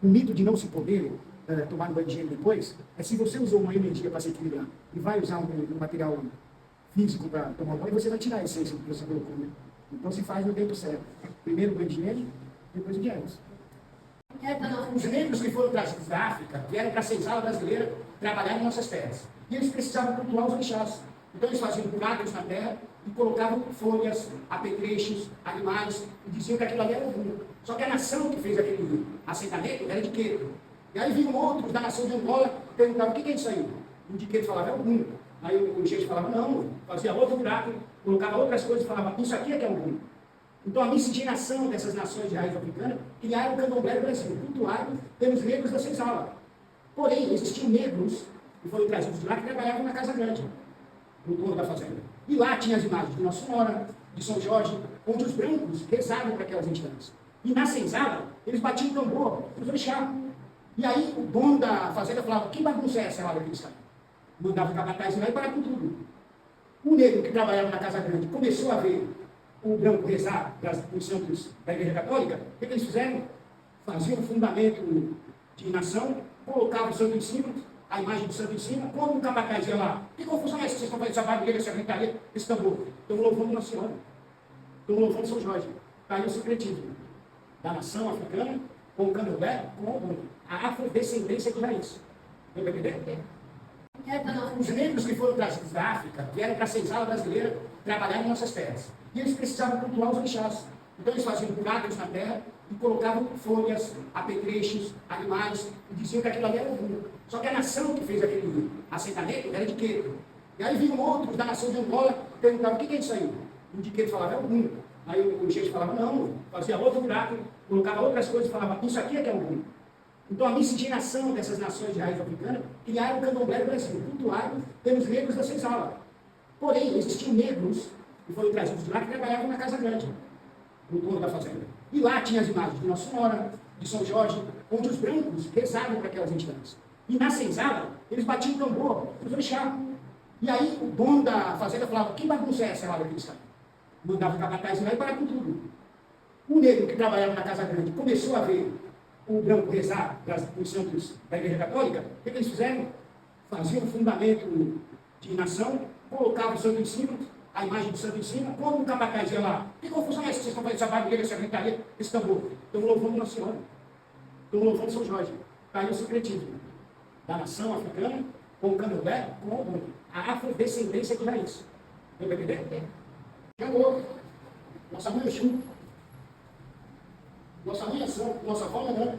O mito de não se poder tomar um banho de higiene depois é se você usou uma energia para se equilibrar e vai usar um material físico para tomar banho, você vai tirar a essência que você colocou. Né? Então, se faz no tempo certo. Primeiro o banho de higiene, depois o de ervas. Os negros que foram trazidos da África vieram para a senzala brasileira trabalhar em nossas terras. E eles precisavam cultuar os orixás. Então eles faziam buracos na terra e colocavam folhas, apetrechos, animais, e diziam que aquilo ali era ruim. Só que a nação que fez aquele assentamento era de Queto. E aí vinham outros da nação de Angola e perguntavam: o que é isso aí? E o de Queto falava: é o ruim. Aí o gente falava: não, fazia outro buraco, colocava outras coisas e falava: isso aqui é que é o ruim. Então, a miscigenação dessas nações de raiz africana criaram o candomblé do Brasil, cultuado pelos negros da senzala. Porém, existiam negros que foram trazidos de lá que trabalhavam na Casa Grande, no dono da fazenda. E lá tinha as imagens de Nossa Senhora, de São Jorge, onde os brancos rezavam para aquelas entidades. E na senzala, eles batiam tambor, os orixás. E aí, o dono da fazenda falava: que bagunça é essa lá daqueles caras? Mandava o capataz ir lá e parar com tudo. O negro que trabalhava na Casa Grande começou a ver o branco rezar os santos da Igreja Católica. O que eles fizeram? Faziam um fundamento de nação, colocavam o santo em cima, a imagem do santo em cima. Quando o capataz ia lá: que confusão é essa que vocês estão fazendo, essa barulheira, essa gritaria, esse tambor? Estão louvando Nossa Senhora, estão louvando São Jorge. Está aí o secretismo da nação africana com o candomblé, com a afrodescendência de raiz. Deu para entender? Os negros que foram trazidos da África vieram para a senzala brasileira trabalhar em nossas terras. E eles precisavam cultuar os orixás. Então eles faziam buracos na terra e colocavam folhas, apetrechos, animais, e diziam que aquilo ali era ruim. Só que a nação que fez aquele assentamento era de Queto. E aí vinham outros da nação de Angola e perguntavam: o que é isso aí? E o de Queto falava: é o ruim. Aí o gente falava: não, fazia outro buraco, colocava outras coisas e falava: isso aqui é que é o ruim. Então, a miscigenação dessas nações de raiz africana criaram o candomblé do Brasil, cultuado pelos negros da senzala. Porém, existiam negros que foram trazidos de lá que trabalhavam na Casa Grande, no dono da fazenda. E lá tinha as imagens de Nossa Senhora, de São Jorge, onde os brancos rezavam para aquelas entidades. E na senzala, eles batiam tambor, os orixás. E aí, o dono da fazenda falava: que bagunça é essa lá daqueles caras? Mandava o capataz ir lá e parar com tudo. O negro que trabalhava na Casa Grande começou a ver o branco rezar os santos da Igreja Católica. O que eles fizeram? Faziam um fundamento de nação, colocavam o santo em cima, a imagem do santo em cima. Quando o capataz ia lá: que confusão é essa que vocês estão fazendo, essa barulheira, essa gritaria, esse tambor? Estão louvando Nossa Senhora, estão louvando São Jorge. Está aí o secretismo da nação africana com o candomblé, com a afrodescendência de raiz. Deu para entender? Chegou. Nossa mãe Exu, nossa mãe Ação, nossa avó Nanã,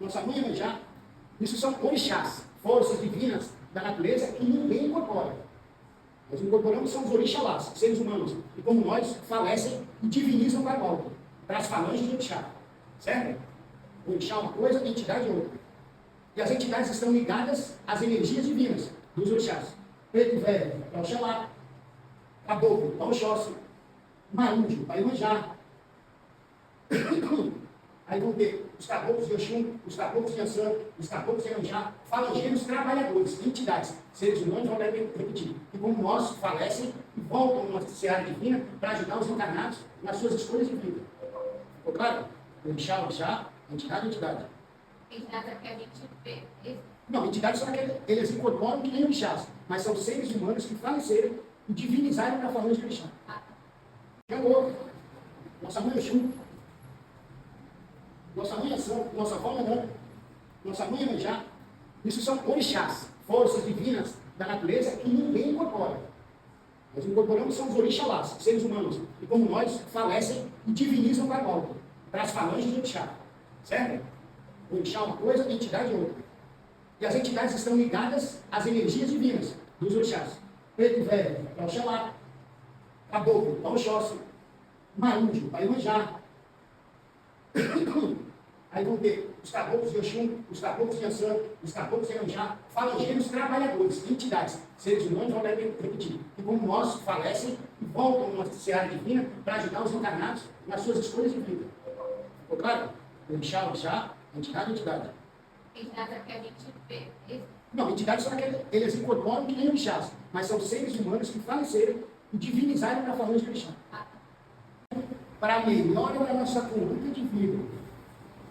nossa mãe Manjá. Isso são orixás, forças divinas da natureza que ninguém incorpora. Nós incorporamos são os orixalás, seres humanos, que como nós falecem e divinizam para o alto, para as falanges de orixá. Certo? Orixá é uma coisa, entidade é outra. E as entidades estão ligadas às energias divinas dos orixás. Preto Velho é o Oxalá, Caboclo é o Oxóssi, Marúdio é o Iemanjá. Aí vão ter os caboclos de Oxum, os caboclos de Ançã, os caboclos de Iemanjá, falangeiros trabalhadores, entidades, seres humanos, vão repetir. E como nós falecem e voltam numa seara divina para ajudar os encarnados nas suas escolhas de vida. Ficou claro? O orixá, entidade. Entidade é que a gente vê. Não, entidades são aqueles, eles incorporam que nem orixás, mas são seres humanos que faleceram e divinizaram para falar de orixá. Acabou. Nossa mãe Oxum, nossa mãe Ação, nossa avó Nanã, nossa mãe Iemanjá. Isso são orixás, forças divinas da natureza que ninguém incorpora. Nós incorporamos são os orixalás, seres humanos, e como nós, falecem e divinizam para a volta, para as falanges de orixá. Certo? Orixá é uma coisa, a entidade é outra. E as entidades estão ligadas às energias divinas dos orixás. Preto Velho, é o Oxalá. Caboclo, é o Oxóssi. Marúdio, é o Iemanjá. Aí vão ter os caboclos de Oxum, os caboclos de Ançã, os caboclos de Iemanjá, falangeiros trabalhadores, entidades, seres humanos, vão repetir, que como nós falecem e voltam numa seara divina para ajudar os encarnados nas suas escolhas de vida. Ficou claro? Orixá, entidade. Entidade é que a gente vê. Não, entidades são aqueles, eles incorporam que nem orixás, mas são seres humanos que faleceram e divinizaram para falar de orixá. Para a melhora da nossa conduta de vida,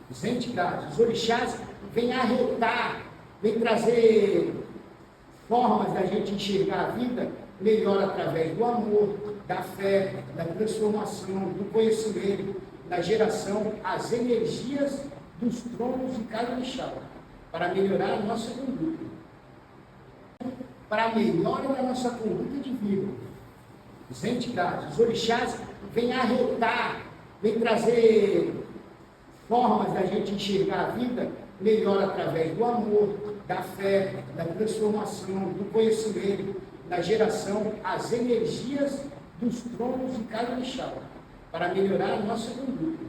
as entidades, os orixás, vêm arretar, vêm trazer formas da gente enxergar a vida melhor através do amor, da fé, da transformação, do conhecimento, da geração, as energias dos tronos de cada orixá, para melhorar a nossa conduta. Para a melhora da nossa conduta de vida, as entidades, os orixás, vêm arretar, vêm trazer formas da gente enxergar a vida melhor através do amor, da fé, da transformação, do conhecimento, da geração, as energias dos tronos de cada orixá, para melhorar a nossa conduta.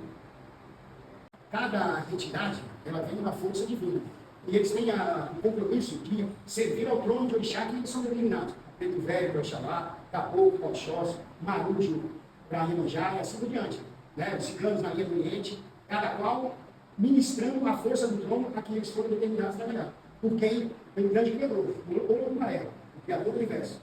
Cada entidade, ela vem uma força divina. E eles têm o compromisso de servir ao trono de orixá que eles são determinados. Preto Velho para Oxalá, Caboclo para Oxóssi, Marúdio para Iemanjá e assim por diante. Né? Os ciganos na linha do Oriente, cada qual ministrando a força do trono a que eles foram determinados a trabalhar. Por quem? Pelo grande Criador, o Mael, o Criador do Universo.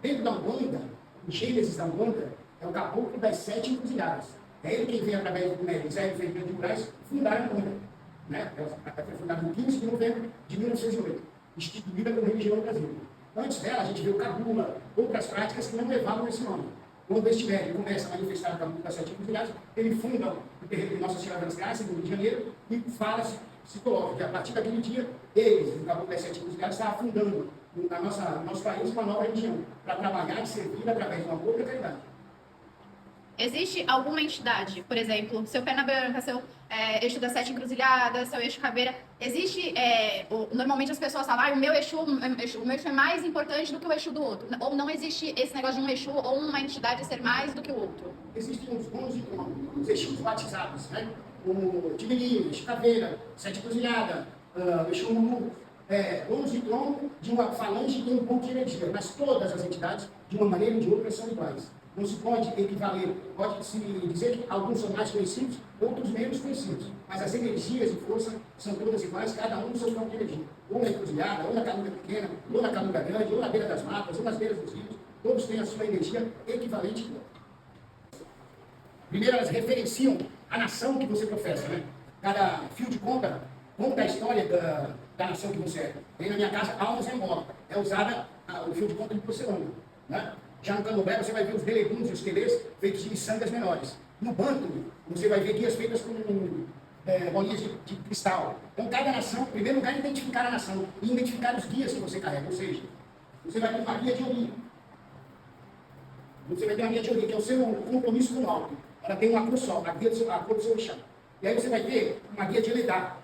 Dentro da Umbanda, o Gênesis da Umbanda é o caboclo das 7 encruzilhadas. É ele quem vem através do médico Zé Fernando de Moraes fundar a Umbanda. Né? Foi fundada no 15 de novembro de 1908, instituída como religião no Brasil. Antes dela, a gente vê o Cabula, outras práticas que não levavam esse nome. Quando este médico começa a manifestar o caboclo das 7 encruzilhadas, ele funda o terreiro de Nossa Senhora das Graças, no Rio de Janeiro, e fala, se coloca que a partir daquele dia, eles, o caboclo das 7 encruzilhadas, estavam fundando no nosso país uma nova religião, para trabalhar e servir através do amor e da caridade. Existe alguma entidade, por exemplo, seu Perna Branca, seu eixo das 7 encruzilhadas, seu eixo caveira, existe, normalmente as pessoas falam, o meu eixo é mais importante do que o eixo do outro, ou não existe esse negócio de um eixo ou uma entidade ser mais do que o outro? Existem uns bons e os eixos batizados, né? O Timilinho, eixo caveira, 7 encruzilhada, eixo Mulu, bons de trono de uma falange e um ponto de energia, mas todas as entidades, de uma maneira ou de outra, são iguais. Não se pode equivaler, pode-se dizer que alguns são mais conhecidos, outros menos conhecidos. Mas as energias e forças são todas iguais, cada um no seu campo de energia. Ou na encruzilhada, ou na calunga pequena, ou na calunga grande, ou na beira das matas, ou nas beiras dos rios. Todos têm a sua energia equivalente. Primeiro, elas referenciam a nação que você professa. Né? Cada fio de conta a história da nação que você é. Tem na minha casa, Almas em Angola. É usada o fio de conta de porcelana. Né? Já no candomblé você vai ver os beleguns e os telês feitos de miçangas menores. No banto, você vai ver guias feitas com bolinhas de cristal. Então, cada nação, em primeiro lugar, identificar a nação e identificar os guias que você carrega. Ou seja, você vai ter uma guia de Olim. Você vai ter uma guia de Olim, que é o seu compromisso com o alto. Ela tem uma cor só, a cor do seu Oxá. E aí você vai ter uma guia de Eledá.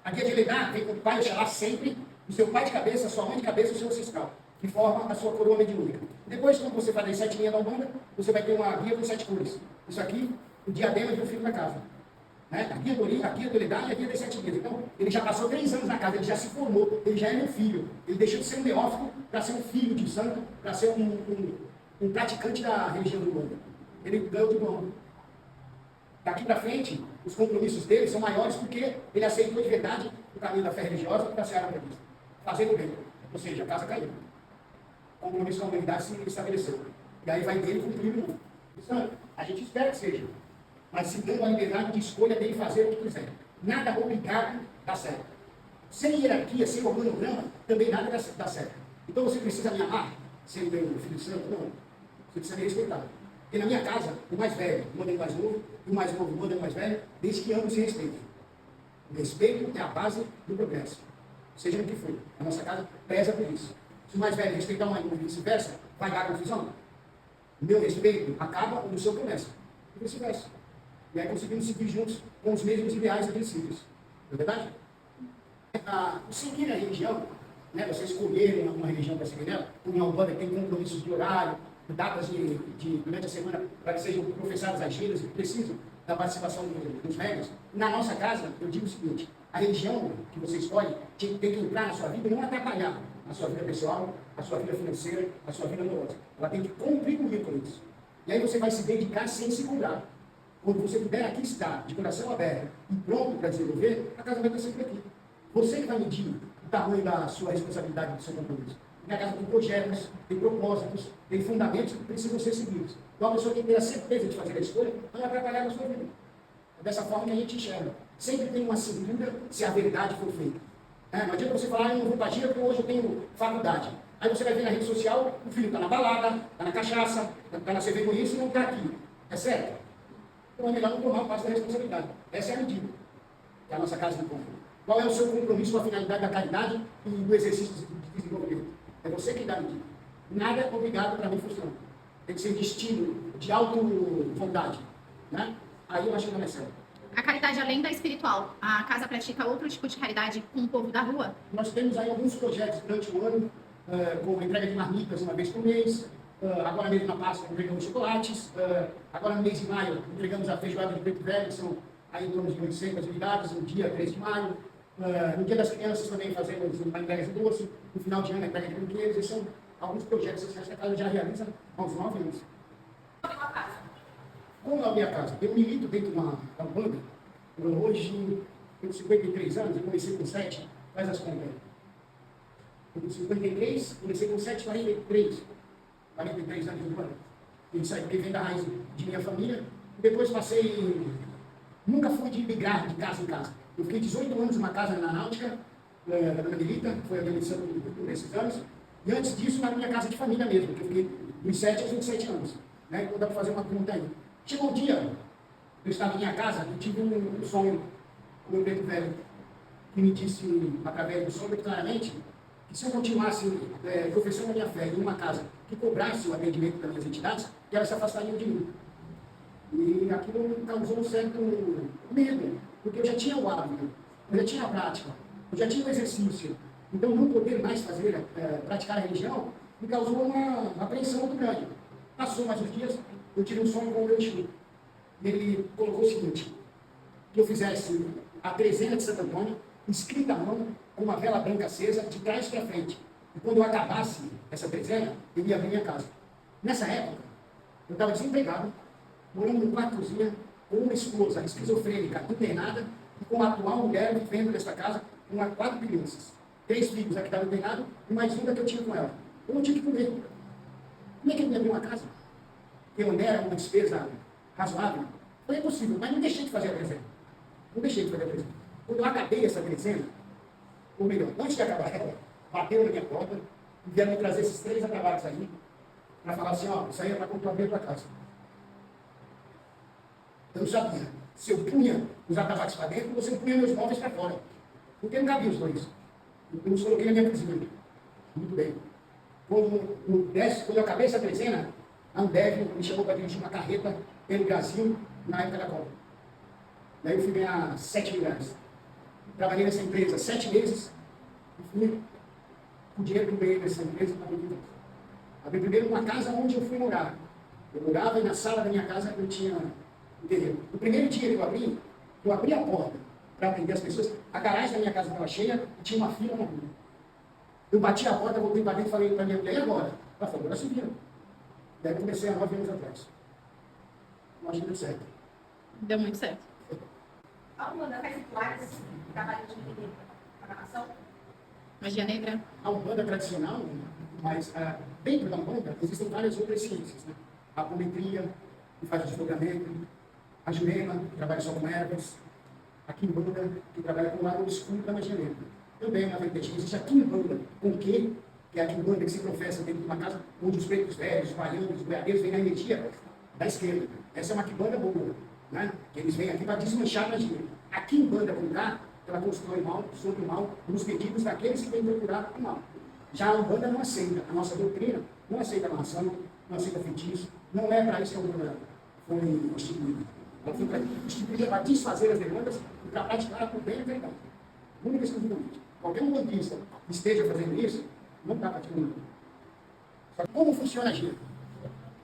A guia de Eledá vem com o pai Oxalá sempre, o seu pai de cabeça, a sua mãe de cabeça e o seu ancestral, que forma a sua coroa mediúnica. Depois, quando você faz as 7 linhas da Umbanda, você vai ter uma guia com 7 cores. Isso aqui, o diadema do filho da casa. Né? A guia do Olim, a guia do Eledá e a guia das 7 linhas. Então, ele já passou 3 anos na casa, ele já se formou, ele já é meu filho. Ele deixou de ser um neófito para ser um filho de santo, para ser um praticante da religião do Umbanda. Ele ganhou de bom. Daqui para frente, os compromissos dele são maiores porque ele aceitou de verdade o caminho da fé religiosa e da seara prevista. Fazendo bem. Ou seja, a casa caiu. O compromisso com a humanidade se estabeleceu. E aí vai dele cumprir ou não. Isso, a gente espera que seja. Mas se dando a liberdade de escolha dele fazer o que quiser. Nada obrigado dá certo. Sem hierarquia, sem organograma, também nada dá certo. Então você precisa me amar, sendo meu filho santo? Não. Você precisa me respeitar. Porque na minha casa, o mais velho manda o mais novo, e o mais novo manda o mais velho, desde que ambos se respeitem. O respeito é a base do progresso. Seja no que for. A nossa casa preza por isso. Se o mais velho respeitar o mais novo e vice-versa, vai dar confusão. O meu respeito acaba onde o seu começa. E vice-versa. E aí conseguimos seguir juntos com os mesmos ideais e princípios. Não é verdade? O seguir a religião, né, você escolher uma religião para seguir nela, uma Umbanda que tem compromissos de horário, datas durante a semana para que sejam professadas as gírias que precisam da participação dos réis. Na nossa casa, eu digo o seguinte: a religião que você escolhe tem que entrar na sua vida e não atrapalhar a sua vida pessoal, a sua vida financeira, a sua vida amorosa. Ela tem que contribuir com isso. E aí você vai se dedicar sem se cobrar. Quando você puder aqui estar, de coração aberto e pronto para desenvolver, a casa vai estar sempre aqui. Você que vai medir o tamanho da sua responsabilidade, do seu compromisso. Minha casa tem projetos, tem propósitos, tem fundamentos que precisam ser seguidos. Então a pessoa tem que ter a certeza de fazer a escolha, não vai atrapalhar na sua vida. É dessa forma que a gente enxerga. Sempre tem uma segunda se a verdade for feita. Não adianta você falar, eu não vou para dia porque hoje eu tenho faculdade. Aí você vai ver na rede social, o filho está na balada, está na cachaça, está na cerveja e não está aqui. É certo? Então é melhor não tomar parte da responsabilidade. Essa é a medida que a nossa casa encontra. Qual é o seu compromisso com a finalidade da caridade e do exercício de desenvolvimento? É você que dá a medida. Nada é obrigado para mim funcionar. Tem que ser destino de auto-vontade. Né? Aí eu acho que não é certo. A caridade, além da espiritual, a casa pratica outro tipo de caridade com o povo da rua? Nós temos aí alguns projetos durante o ano, como a entrega de marmitas uma vez por mês. Agora mesmo na Páscoa entregamos chocolates. Agora no mês de maio entregamos a feijoada de preto velho, que são aí em torno de 800 unidades, no dia 13 de maio. No dia das crianças também fazemos uma entrega de doce. No final de ano a entrega de brinquedos. Esses são alguns projetos sociais que a casa já realiza há uns 9 anos. Como eu abri a casa? Eu milito dentro de uma banda. Hoje, tenho 53 anos, eu comecei com 7, faz as contas aí. Eu tenho 53, comecei com 7, 43 anos de banda. Isso aí, porque vem da raiz de minha família. Depois passei, nunca fui de migrar de casa em casa. Eu fiquei 18 anos numa casa na Náutica, da Dona Melita, foi a demissão por esses anos. E antes disso, na minha casa de família mesmo, que eu fiquei dos 7 aos 27 anos. Né? Então dá para fazer uma conta aí. Chegou um dia, eu estava em minha casa e tive um sonho com o meu preto velho, que me disse, através do sonho, claramente, que se eu continuasse professando a minha fé em uma casa que cobrasse o atendimento das minhas entidades, que elas se afastariam de mim. E aquilo me causou um certo medo, porque eu já tinha o hábito, eu já tinha a prática, eu já tinha o exercício. Então, não poder mais praticar a religião, me causou uma apreensão muito grande. Passou mais uns dias, eu tive um sonho com o meu tio. Ele colocou o seguinte: que eu fizesse a trezena de Santo Antônio, escrita à mão, com uma vela branca acesa, de trás para frente. E quando eu acabasse essa trezena, eu ia abrir minha casa. Nessa época, eu estava desempregado, morando num quarto cozinha, com uma esposa esquizofrênica internada, e com a atual mulher vivendo nessa casa, com 4 crianças. 3 filhos a que estava internado, e mais uma que eu tinha com ela. Eu não tinha que comer. Como é que eu ia abrir uma casa? Eu onera uma despesa razoável? Foi possível, mas não deixei de fazer a trezena. Não deixei de fazer a trezena. Quando eu acabei essa trezena, ou melhor, antes de acabar ela, bateram na minha porta e vieram me trazer esses 3 atabaques aí, para falar assim: ó, isso aí é para comprar dentro da casa. Eu não sabia se eu punha os atabaques para dentro ou se eu punha meus móveis para fora. Porque não cabia os dois. Eu os coloquei na minha cozinha. Muito bem. Quando eu acabei essa trezena, a Ambev me chamou para dirigir uma carreta pelo Brasil na época da Copa. Daí eu fui ganhar 7 mil reais. Trabalhei nessa empresa 7 meses e fui com o dinheiro que eu ganhei nessa empresa para abrir. Abri primeiro uma casa onde eu fui morar. Eu morava e na sala da minha casa eu tinha um terreno. No primeiro dia que eu abri a porta para atender as pessoas, a garagem da minha casa estava cheia e tinha uma fila na rua. Eu bati a porta, voltei para dentro e falei para minha mulher: e agora? Ela falou: agora subiram. Daí eu comecei há 9 anos atrás. Eu acho que deu certo. Deu muito certo. A Umbanda faz rituais, trabalho de programação? Magia negra? A Umbanda tradicional, Mas dentro da Umbanda existem várias outras ciências, né? A apometria, que faz o desdobramento, a Jurema, que trabalha só com ervas, a Quimbanda, que trabalha com o lado escuro da magia negra. Também na vertente existe a Quimbanda, com que é a Quimbanda que se professa dentro de uma casa onde os pretos velhos, os baianos, os goiabeiros vêm na energia da esquerda. Essa é uma Quimbanda boa, né? Que eles vêm aqui para desmanchar a magia. A Quimbanda com K, ela constrói mal sobre o mal nos pedidos daqueles que vêm procurar o mal. Já a Umbanda não aceita, a nossa doutrina não aceita amarração, não aceita feitiço, não é para isso que a Umbanda foi instituída. Ela foi instituída para desfazer as demandas e para praticar o bem e a verdade. Única e exclusivamente. Qualquer umbandista que esteja fazendo isso, não está praticando. Só que como funciona a gira?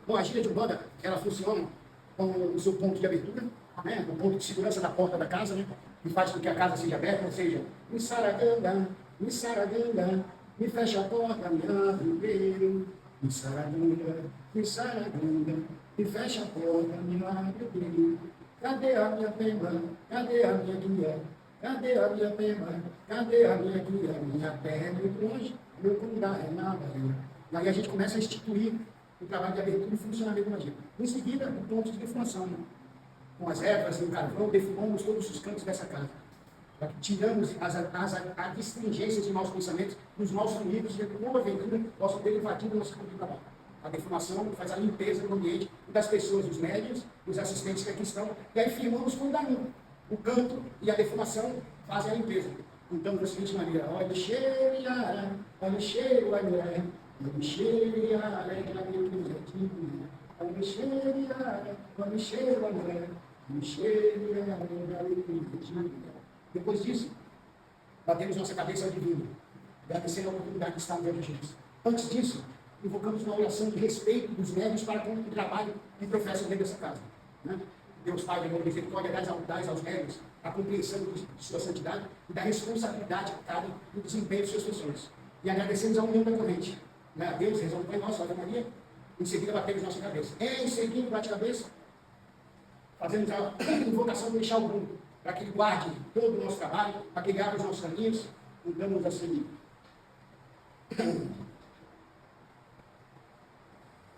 Bom, a gira de Umbanda, ela funciona com o seu ponto de abertura, né? O ponto de segurança da porta da casa, né? Que faz com que a casa seja aberta, ou seja, me saraganda, me fecha a porta, me abre o beiro, me saraganda, me fecha a porta, me abre o beiro. Cadê a minha pena? Cadê a minha guia? Cadê a minha pena? Cadê a minha guia? Minha terra é muito longe, meu cuidar é na Bahia. E aí a gente começa a instituir o trabalho de abertura e funcionamento da magia. Em seguida, o ponto de defumação, né? Com as ervas e o carvão, defumamos todos os cantos dessa casa. Tiramos as astringências de maus pensamentos dos maus fluidos que, porventura, possam ter invadido o nosso campo de trabalho. A defumação faz a limpeza do ambiente das pessoas, dos médios, dos assistentes que aqui estão, e aí firmamos com um. O canto e a defumação fazem a limpeza. Então, da seguinte maneira, olha o cheiro, Depois disso, batemos nossa cabeça ao divino, agradecendo a oportunidade de estar diante de Jesus. Antes disso, invocamos uma oração de respeito dos médios para com o trabalho que professam dentro dessa casa. Né? Deus Pai, de amor e misericórdia, dás aos médios a compreensão de sua santidade e da responsabilidade que cabe no desempenho de suas funções. E agradecemos a união da corrente. Né? A Deus, resolve para nós, Ave Maria. Em seguida, batemos nossa cabeça. Em seguida, bate a cabeça, fazemos a invocação do Mixal Bruno, para que ele guarde todo o nosso trabalho, para que ele abra os nossos caminhos. Então, assim.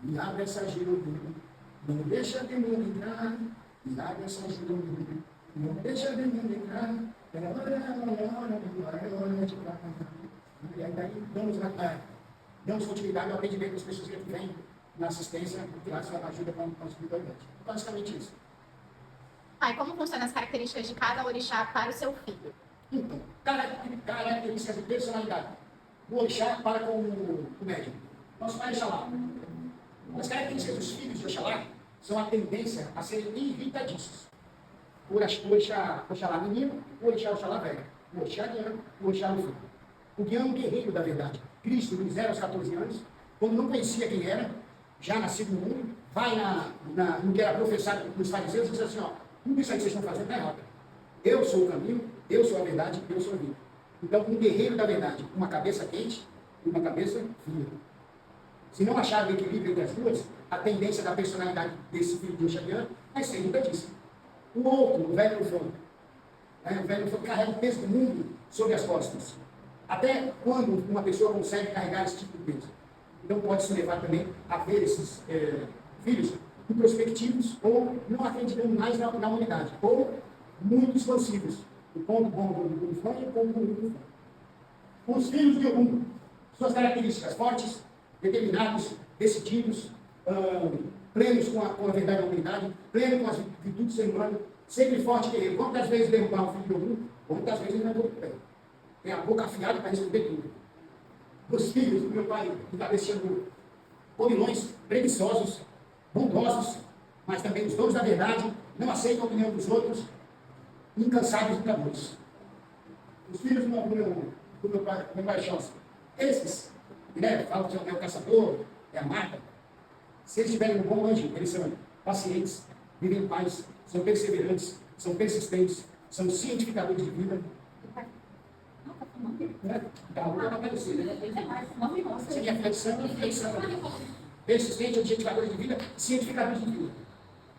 Me abre essa girovina, não deixa de me entrar. Me abre essa girovina, não deixa de me entrar. É hora de cá. E aí, damos continuidade ao atendimento das pessoas que vêm na assistência, que ajuda com a espiritualidade. Basicamente isso. E como funcionam as características de cada orixá para o seu filho? Então, características de personalidade. O orixá para com o médium. Nosso pai é Oxalá. As características dos filhos de Oxalá são a tendência a serem irritadiços. O orixá Oxalá menino, o orixá Oxalá velho. O orixá guiano, o orixá no filho. O guiano, guerreiro da verdade. Cristo, nos 0 aos 14 anos, quando não conhecia quem era, já nascido no mundo, vai no que era professado pelos fariseus e diz assim, tudo isso aí que vocês estão fazendo está errado. Eu sou o caminho, eu sou a verdade, eu sou a vida. Então, um guerreiro da verdade, uma cabeça quente e uma cabeça fria. Se não achar o equilíbrio entre as duas, a tendência da personalidade desse filho de Oxaliano vai ser irritadíssima. O outro, o velho Lufão, o velho Lufão carrega o peso do mundo sobre as costas. Até quando uma pessoa consegue carregar esse tipo de peso? Então, pode-se levar também a ver esses filhos introspectivos ou não acreditando mais na humanidade, ou muito expansivos. O ponto bom do Lufão e o ponto ruim do Lufão. Os filhos de Ogum, suas características fortes, determinados, decididos, plenos com a verdade da humanidade, plenos com as virtudes do ser humano, sempre forte guerreiro. Quantas vezes derrubar um filho de Ogum? Quantas vezes ele não é pé. Tem a boca afiada para responder tudo. Os filhos do meu pai, que está deixando comilões, preguiçosos, bondosos, mas também os donos da verdade, não aceitam a opinião dos outros, incansáveis lutadores. Os filhos do meu pai Chelsea, esses, né, falam que é o caçador, é a mata, se eles estiverem no bom anjo, eles são pacientes, vivem em paz, são perseverantes, são persistentes, são cientificadores de vida. Da outra vai aparecer, né? Seria filha de santo, filha de santo. Persistente, objetivador de vida, cientificador de vida.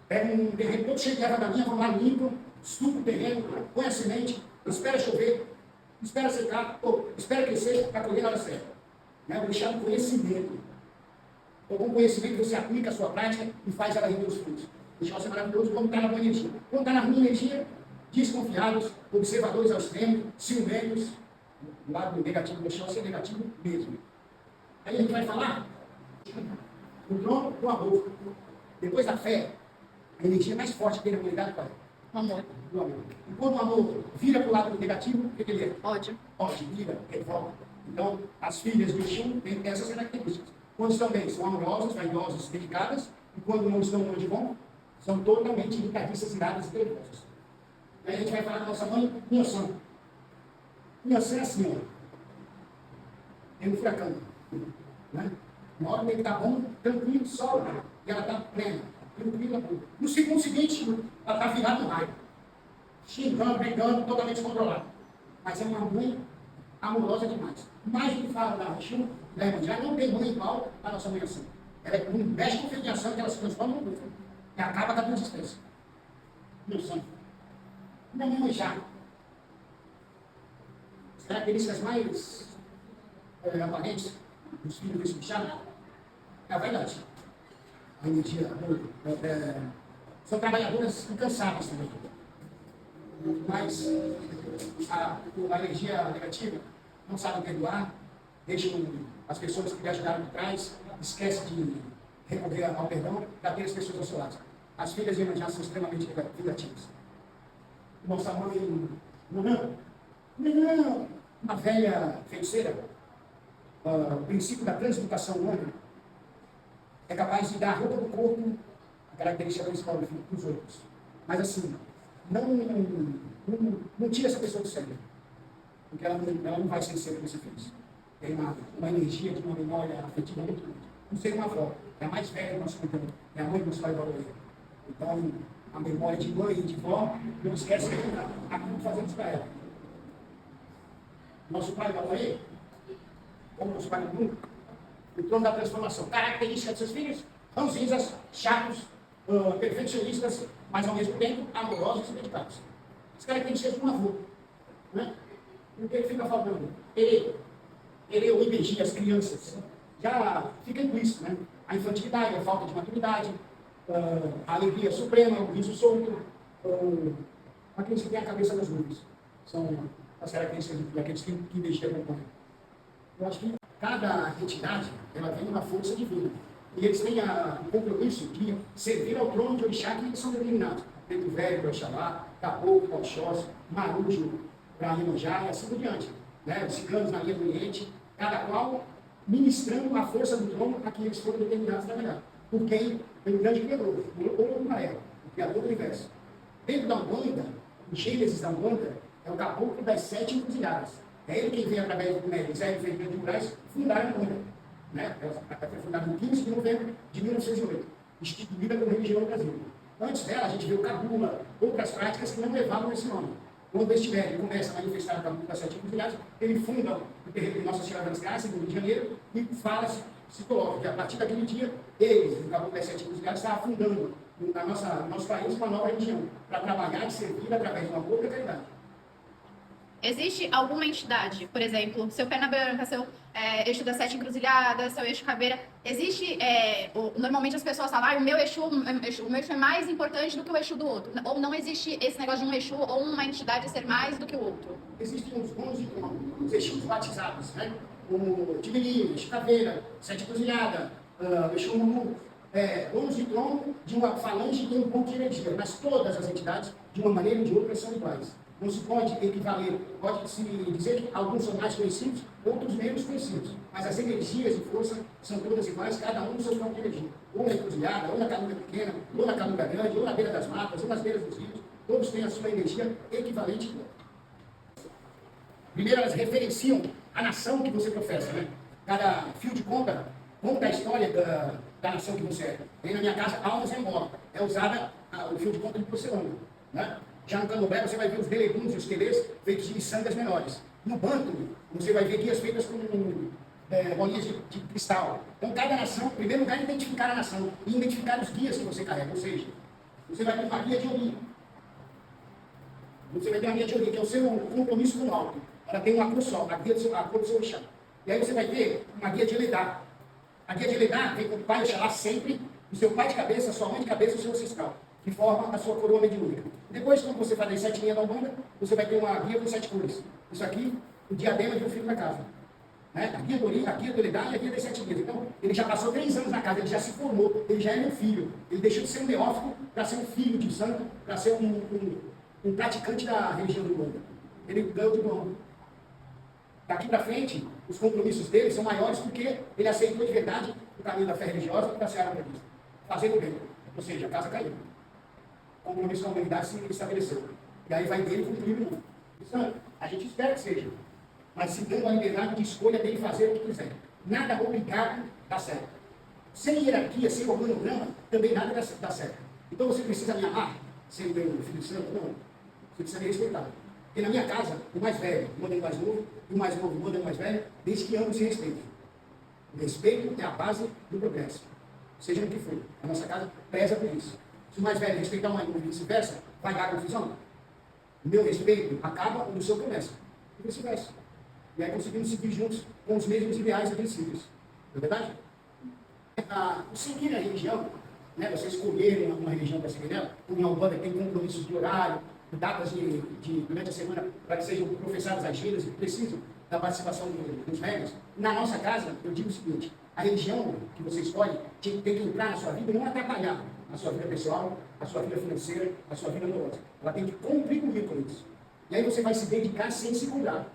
Pega um terreno todo cheio de erva daninha, vão lá, limpam, estupam o terreno, põe a semente, espera chover, espera secar, ou espera crescer para colher na hora certa. Né? O orixá do conhecimento. Então, com conhecimento, você aplica a sua prática e faz ela render os frutos. O orixá é maravilhoso quando está na boa energia. Quando está na ruim energia, desconfiados, observadores ao extremo, ciumentos. O lado negativo do orixá é negativo mesmo. Aí a gente vai falar o trono do amor. Depois da fé, a energia mais forte que tem na humanidade qual é? Amor. Do amor. E quando o amor vira para o lado negativo, o que ele é? Ódio. Ódio, ira, revolta. Então, as filhas do Exu têm essas características. Quando estão bem, são amorosas, vaidosas, dedicadas, e quando não estão onde vão, são totalmente irritadiças, iradas e perigosas. Aí a gente vai falar da nossa mãe, Inhaçã. Inhaçã é assim, ó. Tem um furacão. Né? Uma hora tem que estar bom, tranquilo, sol, e ela está plena, tranquila. No segundo seguinte, ela está virada no raio. Xingando, brigando, totalmente descontrolada. Mas é uma mãe amorosa demais. Mais do que fala da Exu, da Iemanjá, não tem mãe igual a nossa mãe assim. Ela mexe com filiação que ela se transforma no mundo. E acaba com a tua existência. Meu sangue. Da Iemanjá. As características mais aparentes dos filhos desse bichado é a vaidade. A energia. São trabalhadoras incansáveis também. Mas a energia negativa não sabe perdoar, deixam as pessoas que lhe ajudaram por trás, esquece de recorrer ao perdão daquelas pessoas ao seu lado. As filhas de Iemanjá são extremamente vingativas. Nossa mãe, não, uma velha feiticeira, o princípio da transmutação humana é capaz de dar a roupa do corpo, a característica principal dos outros. Mas assim, não tira essa pessoa do sério. Porque ela não vai ser sempre o que você fez. Tem uma energia de uma memória afetiva muito grande. Não sei uma avó, é a mais velha do nosso tempo, é a mãe do nosso pai valoriza. Então, a memória de mãe e de vó, não esquece de contar. Aquilo que fazemos para ela. Nosso pai valoriza, como nosso pai no mundo, o trono da transformação. Característica de seus filhos, ranzinzas, chatos, perfeccionistas, mas ao mesmo tempo amorosos e dedicados. As características de um avô. Né? O que ele fica falando? Ele ou impedir as crianças. Já fica implícito, né? A infantilidade, a falta de maturidade, a alegria suprema, o riso solto, aqueles que têm a cabeça nas nuvens. São as características daqueles que investem acompanham. Eu acho que cada entidade ela tem uma força divina. E eles têm o compromisso de servir ao trono de orixá que eles são determinados. Preto Velho para Oxalá, Caboclo para Oxóssi, Marujo para Iemanjá e assim por diante. Né? Os ciganos na linha do Oriente, cada qual ministrando a força do trono a que eles foram determinados a trabalhar. Por quem? Pelo grande Criador, o Maé, o Criador do Universo. Dentro da Umbanda, o Gênesis da Umbanda é o caboclo das 7 encruzilhadas. É ele quem vem através do Zé Fernando de Moraes fundar a Umbanda. Né? Ela foi fundada em 15 de novembro de 1908, instituída como religião no Brasil. Antes dela, a gente vê o Cabula, outras práticas que não levavam esse nome. Quando eles tiverem, começa a manifestar o Cabula das 7 encruzilhadas, ele funda o terreiro de Nossa Senhora das Graças, no Rio de Janeiro, e fala-se, se coloca que a partir daquele dia, eles, o Cabula das 7 encruzilhadas, está fundando no nosso país uma nova religião, para trabalhar e servir através de uma boa caridade. Existe alguma entidade, por exemplo, seu Perna Branca, seu eixo das 7 encruzilhadas, seu eixo caveira, existe, normalmente as pessoas falam, o meu eixo é mais importante do que o eixo do outro, ou não existe esse negócio de um eixo ou uma entidade ser mais do que o outro? Existem os bons e os eixos batizados, né? O Tigrinho, eixo caveira, 7 encruzilhada, eixo Mulu, donos de trono de uma falange e um ponto de energia, mas todas as entidades, de uma maneira ou de outra, são iguais. Não se pode equivaler, pode-se dizer que alguns são mais conhecidos, outros menos conhecidos. Mas as energias e força são todas iguais, cada um no seu campo de energia. Ou na encruzilhada, ou na calunga pequena, ou na calunga grande, ou na beira das matas, ou nas beiras dos rios. Todos têm a sua energia equivalente igual. Primeiro, elas referenciam a nação que você professa. Né? Cada fio de conta a história da nação que você é. Tem na minha casa, Almas em Mó. É usada o fio de conta de porcelana. Né? Já no candomblé você vai ver os deleguns e os telês feitos de miçangas menores. No banto, você vai ver guias feitas com bolinhas de cristal. Então, cada nação, em primeiro lugar, identificar a nação e identificar os guias que você carrega. Ou seja, você vai ter uma guia de Ori. Você vai ter uma guia de Ori, que é o seu compromisso com o alto. Ela tem uma cor só, a cor do seu orixá. E aí você vai ter uma guia de Eledá. A guia de Eledá vem com o pai Oxalá sempre, o seu pai de cabeça, a sua mãe de cabeça e o seu ancestral, que forma a sua coroa mediúnica. Depois, quando você faz as 7 linhas da Umbanda, você vai ter uma guia com 7 cores. Isso aqui, o diadema de um filho da casa. Né? A guia do Eledá e a guia das 7 linhas. Então, ele já passou 3 anos na casa, ele já se formou, ele já é meu filho. Ele deixou de ser um neófito para ser um filho de santo, para ser um praticante da religião do Umbanda. Ele ganhou de bom. Daqui para frente, os compromissos dele são maiores porque ele aceitou de verdade o caminho da fé religiosa e da seara prevista. Fazendo bem. Ou seja, a casa caiu. O compromisso com a humanidade se estabeleceu. E aí vai dele cumprir o mundo. Então, a gente espera que seja. Mas se dando a liberdade de escolha dele fazer o que quiser. Nada obrigado dá certo. Sem hierarquia, sem organograma, também nada dá certo. Então você precisa me amar, sendo meu filho santo? Não. Você precisa me respeitar. Porque na minha casa, o mais velho manda no mais novo, e o mais novo manda no mais velho, desde que ambos se respeitem. O respeito é a base do progresso. Seja no que for. A nossa casa preza por isso. Se o mais velho respeitar o mais novo e vice-versa, vai dar confusão. O meu respeito acaba quando o seu começa. E vice-versa. E aí conseguimos seguir juntos com os mesmos ideais e princípios. Não é verdade? O seguir a religião, né, você escolher uma religião para seguir nela, como a Umbanda tem compromissos de horário, datas durante a semana para que sejam professadas agendas e precisam da participação dos médios. Na nossa casa, eu digo o seguinte: a religião que você escolhe tem que entrar na sua vida e não atrapalhar a sua vida pessoal, a sua vida financeira, a sua vida amorosa. Ela tem que contribuir com isso. E aí você vai se dedicar sem se cobrar.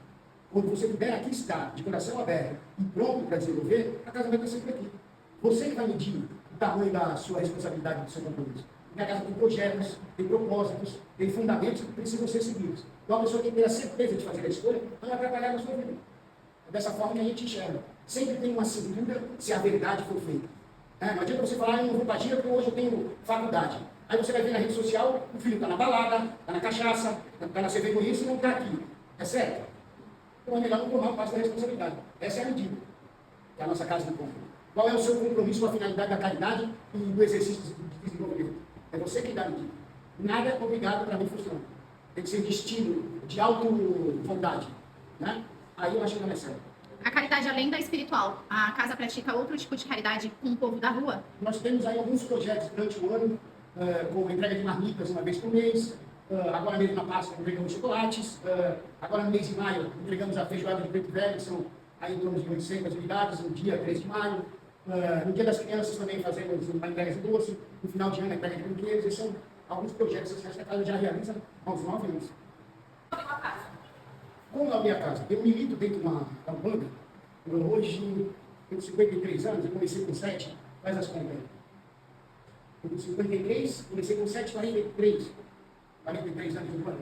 Quando você puder aqui estar, de coração aberto e pronto para desenvolver, a casa vai estar sempre aqui. Você que vai medir o tamanho da sua responsabilidade, do seu compromisso. Porque a casa tem projetos, tem propósitos, tem fundamentos que precisam ser seguidos. Então a pessoa tem que ter a certeza de fazer a escolha, não atrapalhar na sua vida. É dessa forma que a gente enxerga. Sempre tem uma cintura se a verdade for feita. Não adianta você falar, eu não vou para gira porque hoje eu tenho faculdade. Aí você vai ver na rede social, o filho está na balada, está na cachaça, está na cervejaria e não está aqui. É certo? Então é melhor não tomar parte da responsabilidade. Essa é a medida que é a nossa casa de compra. Qual é o seu compromisso com a finalidade da caridade e do exercício de desenvolvimento? É você que dá a medida. Nada é obrigado para mim funcionar. Tem que ser de estilo, de auto-vontade. Né? Aí eu acho que não é certo. A caridade além da espiritual, a casa pratica outro tipo de caridade com o povo da rua? Nós temos aí alguns projetos durante o ano, com entrega de marmitas uma vez por mês. Agora mesmo na Páscoa entregamos chocolates. Agora no mês de maio entregamos a feijoada de preto velho, que são aí em torno de 800 unidades, no dia 3 de maio. No dia das crianças também fazemos uma entrega de doce. No final de ano a entrega de brinquedos. Esses são alguns projetos sociais que a casa já realiza há uns 9 anos. Como eu abri a casa? Eu milito dentro de uma Umbanda. Hoje, tenho 53 anos, eu comecei com 7, faz as contas. Eu com 53, comecei com 7, 43 anos de Umbanda.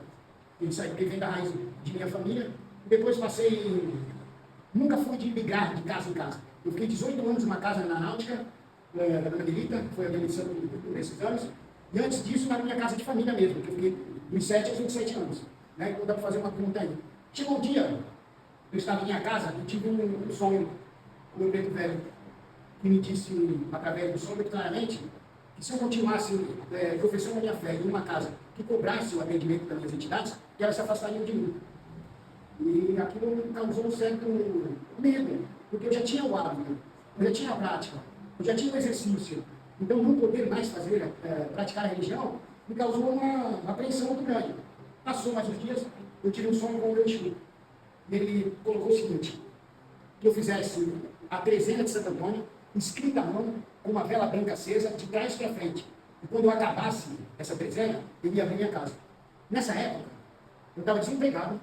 Isso aí vem da raiz de minha família. Depois passei, nunca fui de migrar de casa em casa. Eu fiquei 18 anos numa casa na Náutica, da Dona Melita, que foi a demissão por esses anos. E antes disso, na minha casa de família mesmo, que eu fiquei dos 7 aos 27 anos. Né? Então dá para fazer uma pergunta aí. Chegou um dia, eu estava em minha casa, eu tive um sonho com o meu preto velho, que me disse, através do sonho, muito claramente, que se eu continuasse professando a minha fé em uma casa que cobrasse o atendimento das minhas entidades, que elas se afastariam de mim. E aquilo me causou um certo medo, porque eu já tinha o hábito, eu já tinha a prática, eu já tinha o exercício. Então, não poder mais praticar a religião, me causou uma apreensão muito grande. Passou mais uns dias, eu tive um sonho com o meu Exu. Ele colocou o seguinte: que eu fizesse a trezena de Santo Antônio, escrita à mão, com uma vela branca acesa, de trás para frente. E quando eu acabasse essa trezena, eu ia abrir minha casa. Nessa época, eu estava desempregado,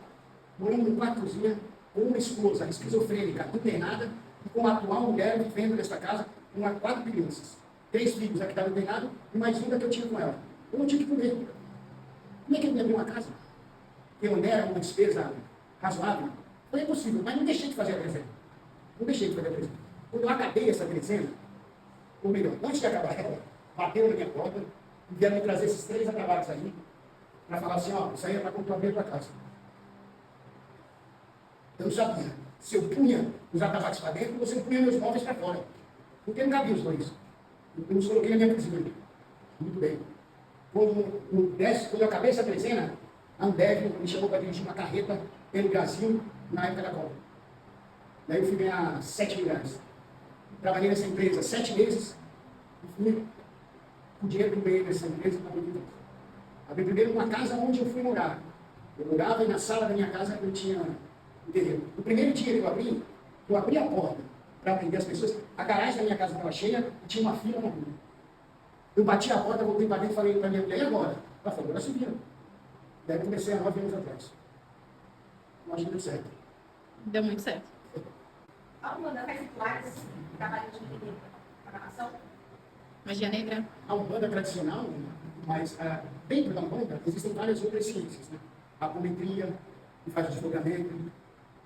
morando num quarto cozinha, com uma esposa esquizofrênica internada, e com uma atual mulher vivendo nesta casa, com 4 crianças. 3 filhos aqui estavam internados, e mais uma que eu tinha com ela. Eu não tinha que comer. Como é que eu ia abrir uma casa? Que onde era uma despesa razoável? Foi possível, mas não deixei de fazer a trezena. Não deixei de fazer a trezena. Quando eu acabei essa trezena, ou melhor, antes de acabar ela, bateu na minha porta e vieram me trazer esses 3 atabaques aí, para falar assim: ó, isso aí é para quando tu abrir a tua casa. Eu não sabia se eu punha os atabaques para dentro ou se eu punha meus móveis para fora. Porque não cabia os dois. Eu os coloquei na minha cozinha. Muito bem. Quando eu acabei essa trezena, a Ambev me chamou para dirigir uma carreta pelo Brasil na época da Copa. Daí eu fui ganhar 7 mil reais. Trabalhei nessa empresa 7 meses e fui com o dinheiro que eu ganhei nessa empresa para abrir. Abri primeiro uma casa onde eu fui morar. Eu morava e na sala da minha casa eu tinha um terreno. No primeiro dia que eu abri a porta para atender as pessoas, a garagem da minha casa estava cheia e tinha uma fila na rua. Eu bati a porta, voltei para dentro e falei para minha mulher, e agora? Ela falou, agora se vira. Daí eu comecei há 9 anos atrás. Eu acho que deu certo. Deu muito certo. A Umbanda faz rituais, trabalho de programação. Magia negra? A Umbanda tradicional, mas dentro da Umbanda existem várias outras ciências. Né? A apometria, que faz o desdobramento,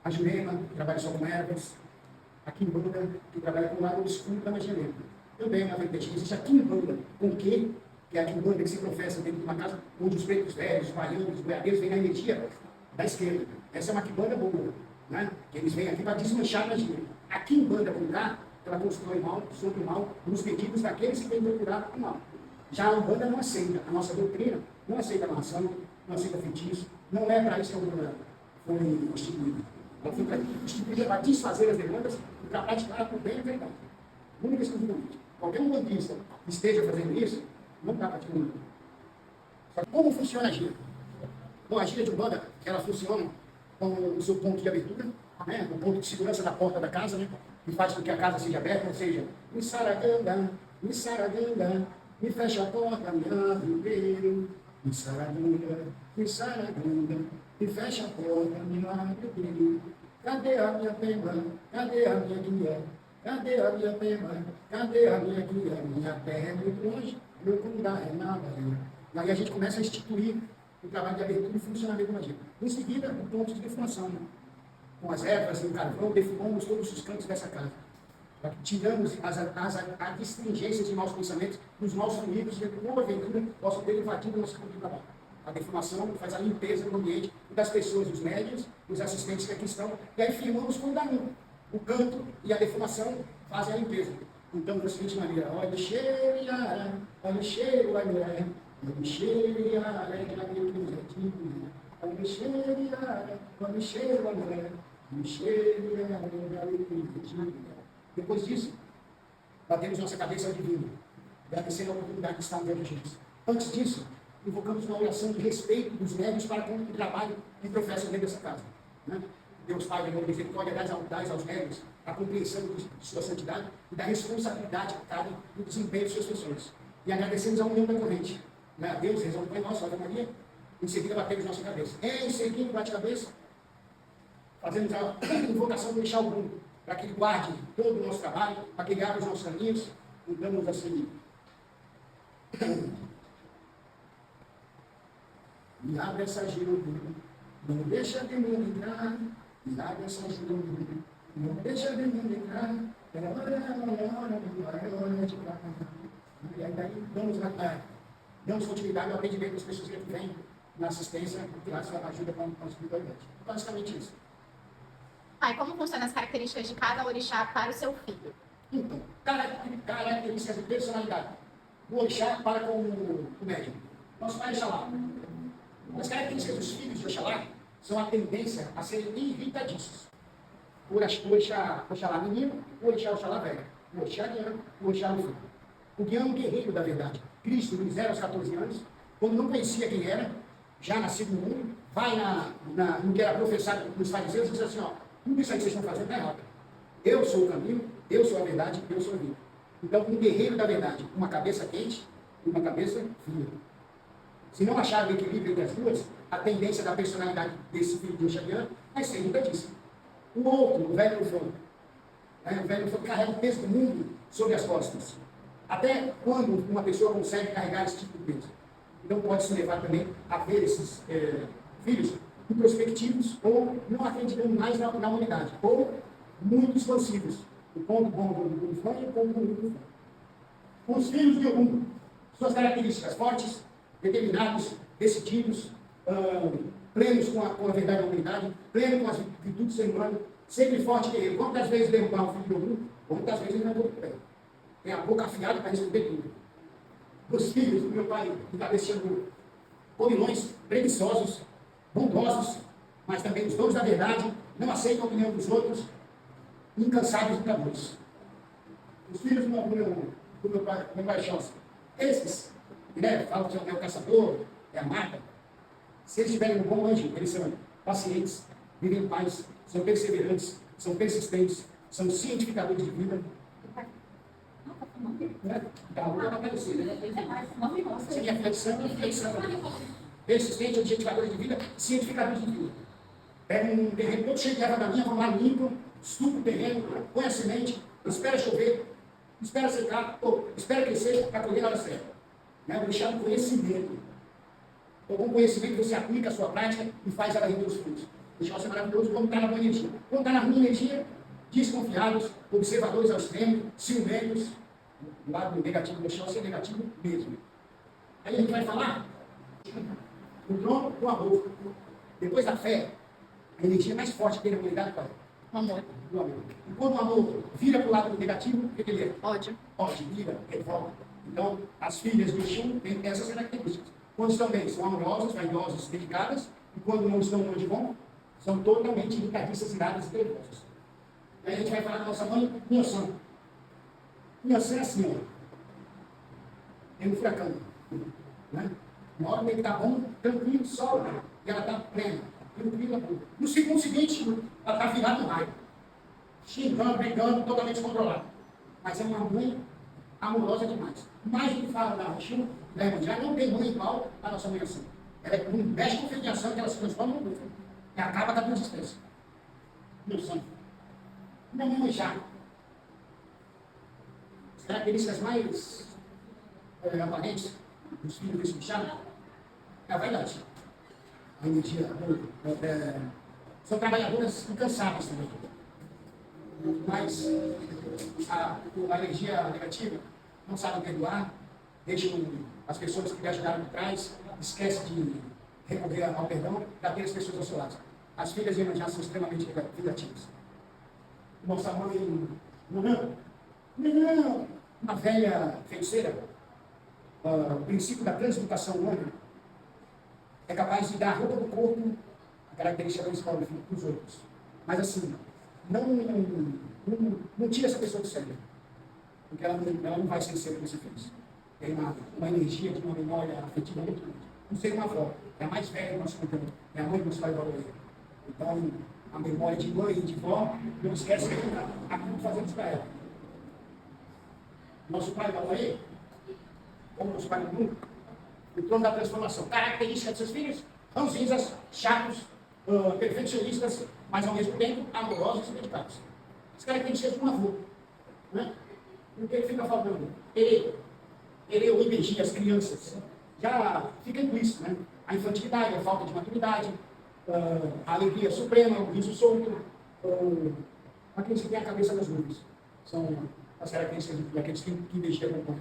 a Jurema, que trabalha só com ervas, a Quimbanda, que trabalha com o lado escuro da magia negra. Também uma vertente. Existe a Quimbanda, com que é a Quimbanda que se professa dentro de uma casa onde os pretos velhos, os baianos, os boiadeiros vêm na energia da esquerda. Essa é uma Quimbanda boa, né? Que eles vêm aqui para desmanchar a magia. A Quimbanda com cá, ela constrói mal sobre o mal nos pedidos daqueles que vêm procurar o mal. Já a Umbanda não aceita, a nossa doutrina não aceita amarração, não aceita feitiço, não é para isso que a Umbanda foi instituída. Ela foi instituída para desfazer as demandas e para praticar o bem e a verdade. Única e exclusivamente. Qualquer umbandista que esteja fazendo isso, não está praticando. Só que como funciona a gira? Bom, a gira de Umbanda, ela funciona com o seu ponto de abertura, né? O ponto de segurança da porta da casa, né? Que faz com que a casa seja aberta, ou seja, me saraganda, me fecha a porta, me abre o beiro, me saraganda, me fecha a porta, me abre o beiro. Cadê a minha pena? Cadê a minha guia? Cadê a minha pena? Cadê a minha guia? Minha terra é muito longe, meu cuidar é nada. E aí a gente começa a instituir o trabalho de abertura e funcionamento da magia. Em seguida, o ponto de defumação, né? Com as ervas e o carvão, defumamos todos os cantos dessa casa. Tiramos as astringências de maus pensamentos dos maus fluidos e, porventura, possam ter invadido o nosso campo de trabalho. A defumação faz a limpeza do ambiente das pessoas, dos médios, dos assistentes que aqui estão, e aí firmamos fundamento. O canto e a defumação fazem a limpeza. Então, da seguinte maneira, olha o cheiro, olha o cheiro, olha o cheiro, depois disso, batemos nossa cabeça ao divino, agradecendo a oportunidade de estar dentro de gente. Antes disso, invocamos uma oração de respeito dos médios para com o trabalho que professam dentro dessa casa. Né? Deus Pai, de amor e misericórdia, dás aos médios a compreensão de sua santidade e da responsabilidade que cabe no desempenho de suas funções. E agradecemos a união da corrente. Né? Deus resolve para nós, Ave Maria. Em seguida, batemos nossa cabeça. Em seguida, bate-cabeça, fazemos a invocação do Ixá Ogum, para que ele guarde todo o nosso trabalho, para que ele abra os nossos caminhos. Então, assim. E abre essa gira, não deixa de me entrar. E abre essa gira, não deixa de me entrar. É hora de cá. E aí, damos continuidade ao atendimento das pessoas que vêm na assistência, que lá ajuda com a espiritualidade. Basicamente isso. E como funcionam as características de cada orixá para o seu filho? Então, características de personalidade. O orixá para com o médium. Nosso pai Oxalá. As características dos filhos de Oxalá são a tendência a serem irritadiços. O orixá Oxalá menino, o orixá Oxalá velho. O orixá guiano, o orixá no filho. O guiano guerreiro da verdade. Cristo, nos 0 aos 14 anos, quando não conhecia quem era, já nascido no mundo, vai no que era professado nos fariseus e diz assim, ó, tudo isso aí que vocês estão fazendo está errado. Eu sou o caminho, eu sou a verdade, eu sou a vida. Então, um guerreiro da verdade, uma cabeça quente e uma cabeça fria. Se não achar o equilíbrio entre as duas, a tendência da personalidade desse filho de Oxaliano vai ser irritadíssima. O outro, o velho Ufano, o velho Ufano carrega o peso do mundo sobre as costas. Até quando uma pessoa consegue carregar esse tipo de peso? Então, pode se levar também a ver esses filhos introspectivos ou não acreditando mais na humanidade, ou muito expansivos. O ponto bom do Ufano e o ponto ruim do Ufano. Os filhos de Ogum, suas características fortes, determinados, decididos, plenos com a verdade da humanidade, plenos com as virtudes do ser humano, sempre forte guerreiro. Quantas vezes derrubar um filho de Ogum? Quantas vezes ele não derrubar? Tem a boca afiada para responder tudo. Os filhos do meu pai, encabeçando comilões, preguiçosos, bondosos, mas também os donos da verdade, não aceitam a opinião dos outros, incansáveis lutadores. Os filhos do meu pai Chelsea, esses, né, falam que é o caçador, é a mata. Se eles tiverem um bom anjo, eles são pacientes, vivem em paz, são perseverantes, são persistentes, são cientificadores de vida. Né? Tá, vou aparecer, né? Seria flexão. Persistente, objetificadores de vida, cientificadores de vida. Pega um terreno todo cheio de erva daninha, vão lá, limpam, estupam o terreno, põe a semente, espera chover, espera secar, ou espera crescer para colher na hora certa. Né? Vou deixar no conhecimento. Então, com conhecimento, você aplica a sua prática e faz ela render os frutos. Deixar você maravilhoso quando está na boa energia. Quando está na ruim energia, desconfiados, observadores ao extremo, ciumentos. Do lado negativo do chão, ser negativo mesmo. Aí a gente vai falar o trono do amor. Depois da fé, a energia mais forte que tem na humanidade qual é? O amor. Do amor. E quando o amor vira para o lado negativo, o que ele é? Ódio. Ódio, ira, revolta. Então, as filhas do Exu têm essas características. Quando estão bem, são amorosas, vaidosas, dedicadas, e quando não estão onde vão, são totalmente irritadiças, iradas e nervosas. Aí a gente vai falar da nossa mãe, Inhaçã. Inhaçã é assim, ó. Tem um furacão. Né? Na hora que ele está bom, tranquilo, sol, e ela está plena, tranquila. No segundo seguinte, ela está virada no raio. Xingando, brigando, totalmente descontrolada. Mas é uma mãe amorosa demais. Mais do que fala da Exu, da Iemanjá, não tem mãe igual a nossa mãe assim. Ela mexe com filiação que ela se transforma no mundo. E acaba com a consistência. Meu sangue. Minha mãe Iemanjá. As características mais aparentes dos filhos desse bichado é a vaidade. A energia. São trabalhadoras incansáveis também. Mas a energia negativa não sabe perdoar, deixam as pessoas que lhe ajudaram por trás, esquece de recorrer ao perdão daquelas pessoas ao seu lado. As filhas de Iemanjá são extremamente vingativas. Nossa mãe, não, uma velha feiticeira, o princípio da transmutação humana é capaz de dar a roupa do corpo, a característica principal do filho, dos outros. Mas assim, não tira essa pessoa do sério, porque ela não vai ser sempre o que você fez. Tem uma energia de uma memória afetiva muito grande. Não sei uma avó, é a mais velha do nosso conteúdo, é a mãe do nosso pai valor. Então, a memória de mãe e de vó, não esquece que acaba fazendo isso para ela. Nosso pai valor, como nosso pai do mundo, o trono da transformação. Característica de seus filhos, ranzinzas, chatos, perfeccionistas, mas ao mesmo tempo amorosos e dedicados. As características de um avô. Né? Porque ele fica falando, ele ou impedir as crianças, já fica implícito, né? A infantilidade, a falta de maturidade, a alegria suprema, o riso solto, aqueles que têm a cabeça nas nuvens. São as características daqueles que investiam no corpo.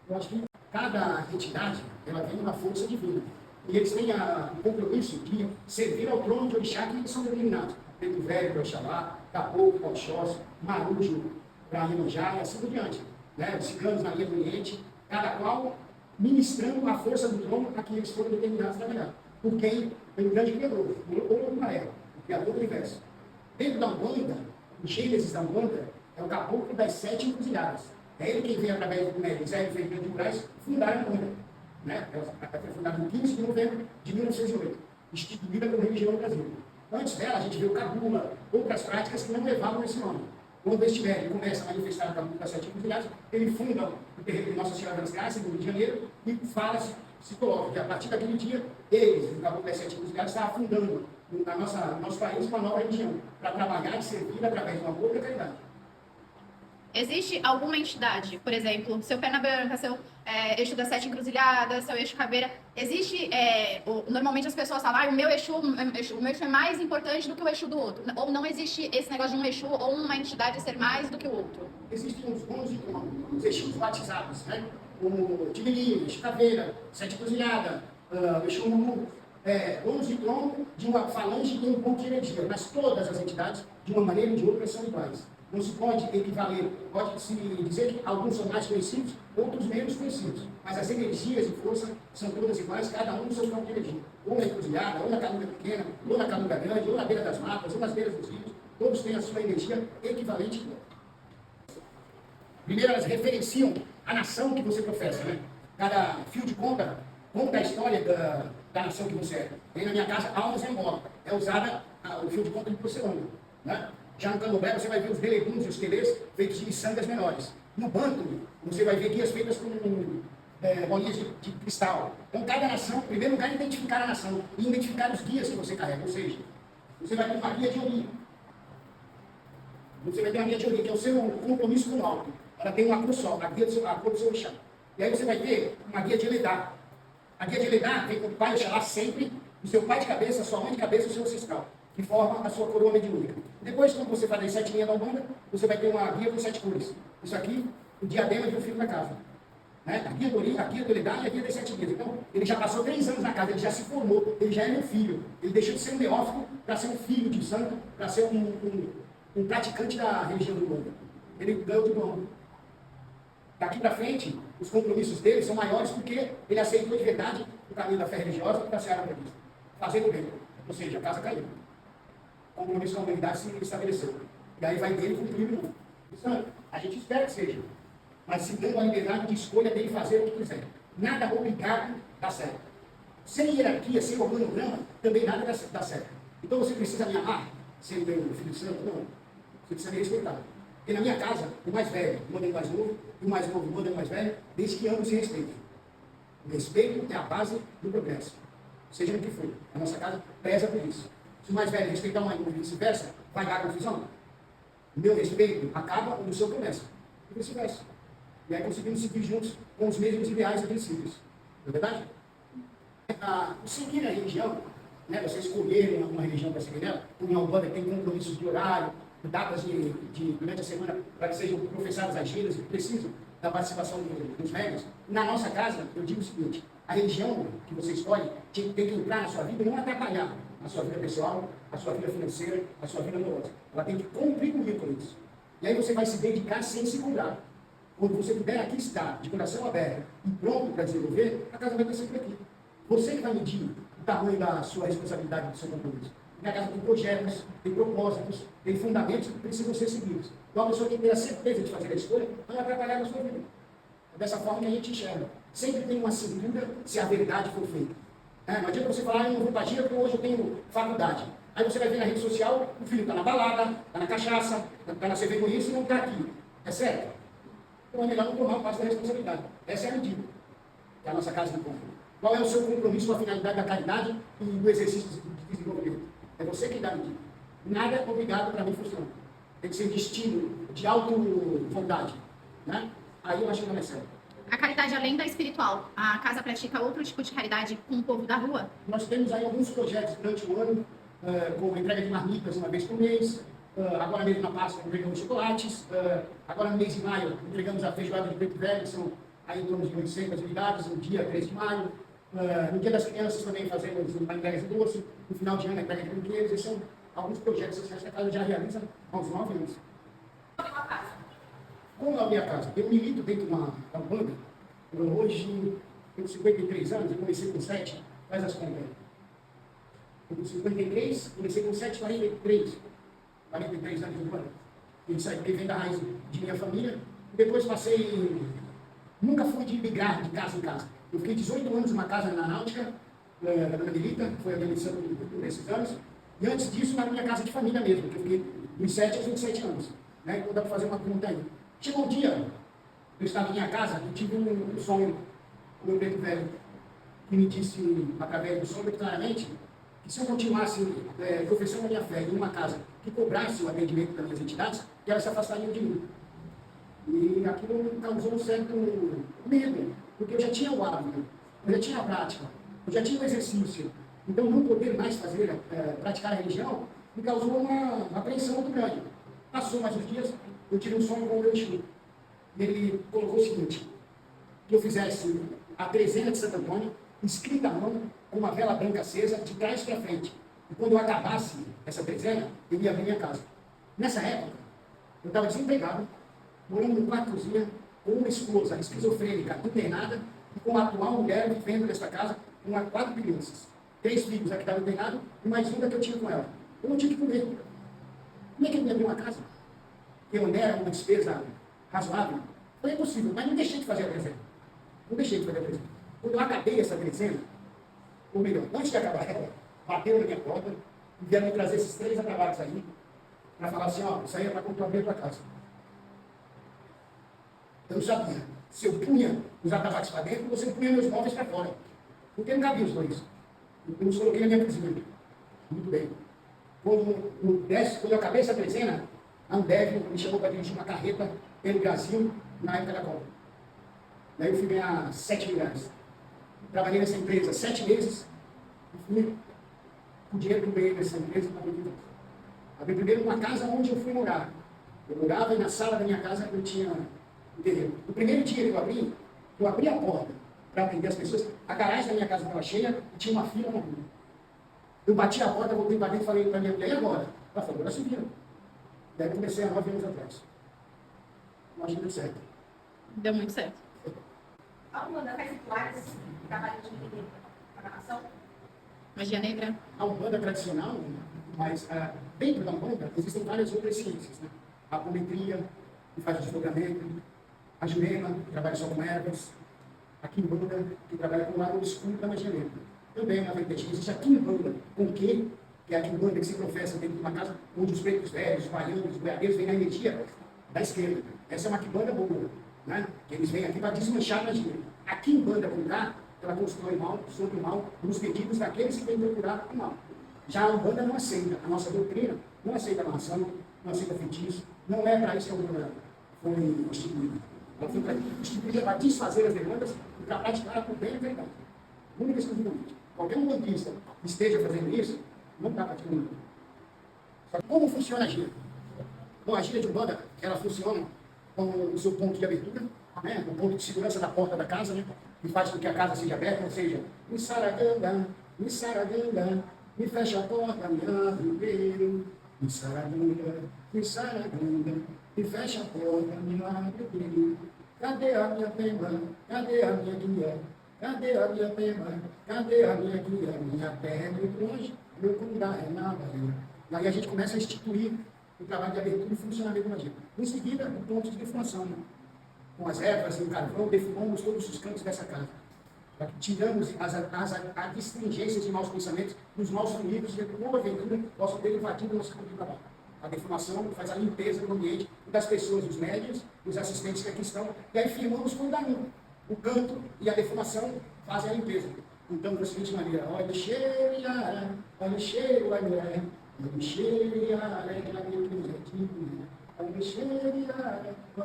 Eu acho que cada entidade, ela tem uma força divina. E eles têm o compromisso de servir ao trono de orixá que eles são determinados. Preto Velho para Oxalá, Caboclo para Oxóssi, Marujo para Iemanjá e assim por diante. Né? Os ciganos na linha do Oriente, cada qual ministrando a força do trono para que eles foram determinados a trabalhar. Por quem? Pelo grande Criador, o Maré, o Criador do Universo. Dentro da Umbanda, o Gênesis da Umbanda é o caboclo das 7 encruzilhadas. É ele quem vem através do médico Zé Fernando de Moraes fundar a Umbanda. Né? Ela foi fundada no 15 de novembro de 1908, instituída como religião no Brasil. Antes dela, a gente vê o Cabula, outras práticas que não levavam esse nome. Quando este velho começa a manifestar o caboclo das 7 encruzilhadas, ele funda o terreiro de Nossa Senhora das Graças, no Rio de Janeiro, e fala-se, se coloca que a partir daquele dia, eles, o caboclo das 7 encruzilhadas, estavam fundando no nosso país uma nova religião, para trabalhar e servir através do amor e da caridade. Existe alguma entidade, por exemplo, seu Perna Branca, seu eixo das 7 encruzilhadas, seu eixo caveira, existe, normalmente as pessoas falam, o meu eixo é mais importante do que o eixo do outro, ou não existe esse negócio de um eixo ou uma entidade ser mais do que o outro? Existem os exus batizados, né? O Tigrinho, eixo caveira, 7 encruzilhada, o eixo Mulu, donos de trono de uma falange e um ponto de energia, mas todas as entidades, de uma maneira ou de outra, são iguais. Não se pode equivaler, pode-se dizer que alguns são mais conhecidos, outros menos conhecidos. Mas as energias e força são todas iguais, cada um no seu campo de energia. Ou na encruzilhada, ou na calunga pequena, ou na calunga grande, ou na beira das matas, ou nas beiras dos rios. Todos têm a sua energia equivalente. Primeiro, elas referenciam a nação que você professa, né? Cada fio de conta conta a história da nação que você é. E na minha casa, almas em Angola. É usada o fio de conta de porcelana, né? Já no candomblé, você vai ver os beleguns e os telês feitos de miçangas menores. No banto, você vai ver guias feitas com bolinhas de cristal. Então, cada nação, em primeiro lugar, identificar a nação e identificar os guias que você carrega. Ou seja, você vai ter uma guia de Ori. Você vai ter uma guia de Ori, que é o seu compromisso com o alto. Ela tem uma cor só, a cor do seu Oxá. E aí você vai ter uma guia de Eledá. A guia de Eledá vem com o pai Oxalá sempre, o seu pai de cabeça, a sua mãe de cabeça e o seu ancestral, que forma a sua coroa mediúnica. Depois, quando você faz as 7 linhas da Umbanda, você vai ter uma guia com 7 cores. Isso aqui, o diadema de um filho da casa. Né? A guia do Ori, a guia do Eledá e a guia das 7 linhas. Então, ele já passou 3 anos na casa, ele já se formou, ele já é meu filho. Ele deixou de ser um neófito para ser um filho de santo, para ser um praticante da religião do Umbanda. Ele ganhou de bom. Daqui para frente, os compromissos dele são maiores porque ele aceitou de verdade o caminho da fé religiosa e da seara prevista. Fazendo bem. Ou seja, a casa caiu. O compromisso com a humanidade se estabeleceu. E aí vai dele cumprir o mundo. Isso a gente espera que seja. Mas se dando a liberdade de escolha dele fazer o que quiser. Nada obrigado dá certo. Sem hierarquia, sem organograma, também nada dá certo. Então você precisa me amar, sendo o Filho Santo? Não. Você precisa me respeitar. Porque na minha casa, o mais velho manda o mais novo, e o mais novo manda o mais velho, desde que ambos se respeitem. O respeito é a base do progresso. Seja no que for. A nossa casa preza por isso. Se o mais velho respeitar o mais novo e vice-versa, vai dar confusão. O meu respeito acaba onde o seu começa. E vice-versa. E aí conseguimos seguir juntos com os mesmos ideais e princípios. Não é verdade? O seguir a religião, né, você escolher uma religião para seguir nela, uma Umbanda que tem compromissos de horário, datas durante a semana para que sejam professadas as giras e precisam da participação dos médios. Na nossa casa, eu digo o seguinte: a religião que você escolhe tem que entrar na sua vida e não atrapalhar a sua vida pessoal, a sua vida financeira, a sua vida amorosa. Ela tem que contribuir com isso. E aí você vai se dedicar sem se cobrar. Quando você puder aqui estar, de coração aberto e pronto para desenvolver, a casa vai estar sempre aqui. Você que vai medir o tamanho da sua responsabilidade, do seu compromisso. Minha casa tem projetos, tem propósitos, tem fundamentos que precisam ser seguidos. Então, a pessoa que tem a certeza de fazer a escolha não vai atrapalhar na sua vida. É dessa forma que a gente enxerga. Sempre tem uma cintura se a verdade for feita. Não adianta você falar, eu não vou para gira porque hoje eu tenho faculdade. Aí você vai ver na rede social, o filho está na balada, está na cachaça, está na cervejaria e não está aqui. É certo? Então é melhor não tomar parte da responsabilidade. Essa é a medida que a nossa casa encontra. Qual é o seu compromisso com a finalidade da caridade e do exercício de desenvolvimento? É você que dá a medida. Nada é obrigado para mim funcionar. Tem que ser destino de auto-vontade. Né? Aí eu acho que não é certo. A caridade, além da espiritual, a casa pratica outro tipo de caridade com o povo da rua? Nós temos aí alguns projetos durante o ano, como entrega de marmitas uma vez por mês. Agora mesmo na Páscoa entregamos chocolates. Agora no mês de maio entregamos a feijoada de preto velho, que são aí em torno de 800 unidades, no dia 13 de maio. No dia das crianças também fazemos uma entrega de doce. No final de ano a entrega de brinquedos. Esses são alguns projetos sociais que a casa já realiza há uns 9 anos. Como é a minha casa? Eu milito dentro de uma Umbanda. Hoje tenho 53 anos, eu comecei com 7. Faz as contas aí. Eu tenho 53, comecei com 7, 43. 43 anos de Umbanda. Isso aí vem da raiz de minha família. Depois passei... Nunca fui de migrar de casa em casa. Eu fiquei 18 anos numa casa na Náutica, da Dona Melita, que foi a minha missão nesses anos. E antes disso, na minha casa de família mesmo, que eu fiquei dos 7 aos 27 anos. Né? Então dá para fazer uma conta aí. Chegou um dia, eu estava em minha casa e tive um sonho com o meu preto velho, que me disse, através do sonho, claramente, que se eu continuasse professando a minha fé em uma casa que cobrasse o atendimento das minhas entidades, que elas se afastariam de mim. E aquilo me causou um certo medo, porque eu já tinha o hábito, eu já tinha a prática, eu já tinha o exercício. Então, não poder mais praticar a religião me causou uma apreensão muito grande. Passou mais uns dias, eu tive um sonho com o meu tio. E ele colocou o seguinte: que eu fizesse a trezena de Santo Antônio, escrita à mão, com uma vela branca acesa, de trás para frente. E quando eu acabasse essa trezena, eu ia abrir minha casa. Nessa época, eu estava desempregado, morando num quarto cozinha, com uma esposa esquizofrênica, internada, e com uma atual mulher vivendo nessa casa, com 4 crianças. 3 filhos, a que estava internado, e mais uma que eu tinha com ela. Eu não tinha que comer. Como é que ele ia abrir uma casa? Eu onera uma despesa razoável? Foi possível, mas não deixei de fazer a dezena. Não deixei de fazer a dezena. Quando eu acabei essa dezena, ou melhor, antes de acabar ela, bateram na minha porta e vieram me trazer esses 3 atabaques aí, para falar assim, ó, isso aí é para comprar a tua casa. Eu não sabia se eu punha os atabaques para dentro ou se eu punha meus móveis para fora. Porque não cabia os dois. Eu os coloquei na minha cozinha. Muito bem. Quando eu acabei essa dezena, a Ambev me chamou para dirigir uma carreta pelo Brasil na época da Copa. Daí eu fui ganhar 7 mil reais. Trabalhei nessa empresa 7 meses e fui com o dinheiro que eu ganhei nessa empresa para abrir. Abri primeiro uma casa onde eu fui morar. Eu morava e na sala da minha casa eu tinha um terreno. No primeiro dia que eu abri a porta para atender as pessoas, a garagem da minha casa estava cheia e tinha uma fila na rua. Eu bati a porta, voltei para dentro e falei para minha mulher, e agora? Ela falou, agora subiram. Daí eu comecei há 9 anos atrás. Eu acho que deu certo. Deu muito certo. A Umbanda faz rituais que trabalham de programação? Magia negra? A Umbanda tradicional, mas dentro da Umbanda existem várias outras ciências. Né? A apometria, que faz o desdobramento, a Jurema, que trabalha só com ervas, a Quimbanda, que trabalha com o lado escuro da magia negra. Também na vertente existe a Quimbanda, com que é a Quimbanda que se professa dentro de uma casa onde os pretos velhos, os baianos, os goiabeiros vêm na energia da esquerda. Essa é uma Quimbanda boa, né? Que eles vêm aqui para desmanchar a magia. A Quimbanda com cá, ela constrói mal, sobre o mal, nos pedidos daqueles que vêm procurar o mal. Já a Umbanda não aceita, a nossa doutrina não aceita amarração, não aceita feitiço, não é para isso que a Umbanda foi instituída. Ela foi instituída para desfazer as demandas e para praticar o bem e a verdade. Única e exclusivamente. Qualquer umbandista que esteja fazendo isso, não está praticando nada. Só que como funciona a gira? Bom, a gira de Umbanda, ela funciona com o seu ponto de abertura, né? O ponto de segurança da porta da casa, né? Que faz com que a casa seja aberta, ou seja, me saraganda, me fecha a porta, me abre o beiro, me saraganda, me fecha a porta, me abre o beiro. Cadê a minha pena? Cadê a minha guia? Cadê a minha pena? Cadê a minha guia? Minha terra é muito longe, meu cuidar é na Bahia. E aí a gente começa a instituir o trabalho de abertura e funcionamento da magia. Em seguida, o ponto de deflação, né? Com as ervas e o carvão, defumamos todos os cantos dessa casa. Tiramos as astringências e maus pensamentos dos maus fluidos que, porventura, possam ter invadido o nosso campo de trabalho. A defumação faz a limpeza do ambiente das pessoas, dos médios, dos assistentes que aqui estão, e aí firmamos com um. O canto e a defumação fazem a limpeza. Então, da seguinte maneira, olha o cheiro, olha o cheiro, olha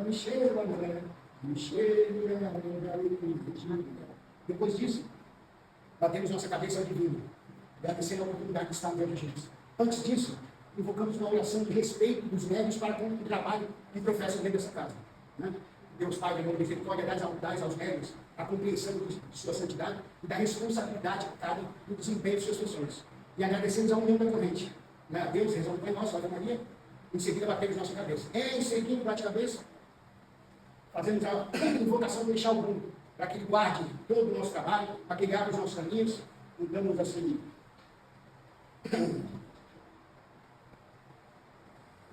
o cheiro, depois disso, batemos nossa cabeça ao divino, agradecendo a oportunidade de estar diante de Jesus. Antes disso, invocamos uma oração de respeito dos médios para com o trabalho que professam dentro dessa casa. Né? Deus Pai, de amor e misericórdia, dás aos médios a compreensão de sua santidade e da responsabilidade que cabe no desempenho de suas funções. E agradecemos a união da corrente. Né? A Deus, rezando para nós, Ave Maria. Em seguida, batemos nossa cabeça. Em seguida, bate a cabeça, fazemos a invocação do Ixal Bum, para que ele guarde todo o nosso trabalho, para que ele abra os nossos caminhos. Então, assim.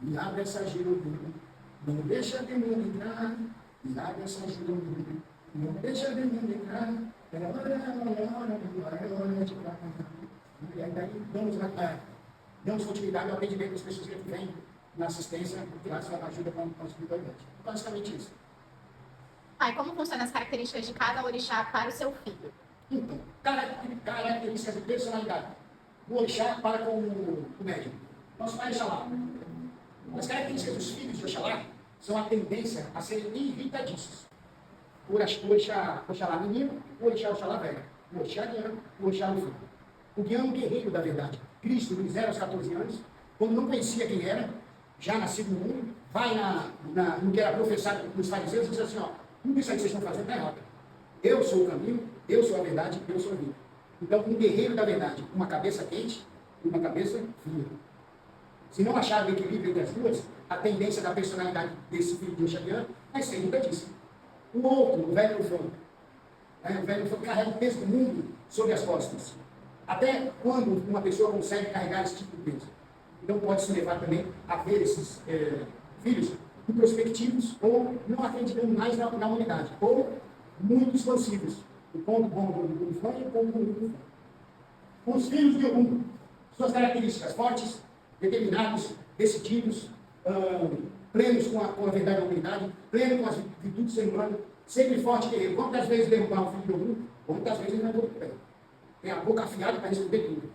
Me abre essa girobu, não deixa de me entrar. Me abre essa girobu, não deixa de me entrar. É hora de cá. E aí, damos continuidade ao atendimento das pessoas que vêm na assistência, graças à ajuda com a espiritualidade. Basicamente isso. E como funcionam as características de cada orixá para o seu filho? Então, características de personalidade. O orixá para com o médium. Nosso pai Oxalá. As características dos filhos de Oxalá são a tendência a serem irritadiços. O orixá Oxalá menino, o orixá Oxalá velho. O orixá guiano, o orixá no filho. O guiano guerreiro da verdade. Cristo, dos 0 aos 14 anos, quando não conhecia quem era, já nascido no mundo, vai no que era professado nos fariseus e diz assim, ó, tudo isso aí que vocês estão fazendo está errado. Eu sou o caminho, eu sou a verdade, eu sou a vida. Então, um guerreiro da verdade, uma cabeça quente e uma cabeça fria. Se não achar o equilíbrio entre as duas, a tendência da personalidade desse filho de Oxaliano vai ser irritadíssima. O outro, o velho Ufão, o velho Ufão carrega o peso do mundo sobre as costas. Até quando uma pessoa consegue carregar esse tipo de peso? Então pode-se levar também a ver esses filhos introspectivos ou não acreditando mais na humanidade, ou muito expansivos. O ponto bom do infante e o ponto ruim do infante. Os filhos de Ogum, suas características fortes, determinados, decididos, plenos com a verdade da humanidade, plenos com as virtudes do ser humano, sempre forte que ele. Quantas vezes derrubar um filho de Ogum, quantas vezes ele não é pé. Tem a boca afiada para responder tudo.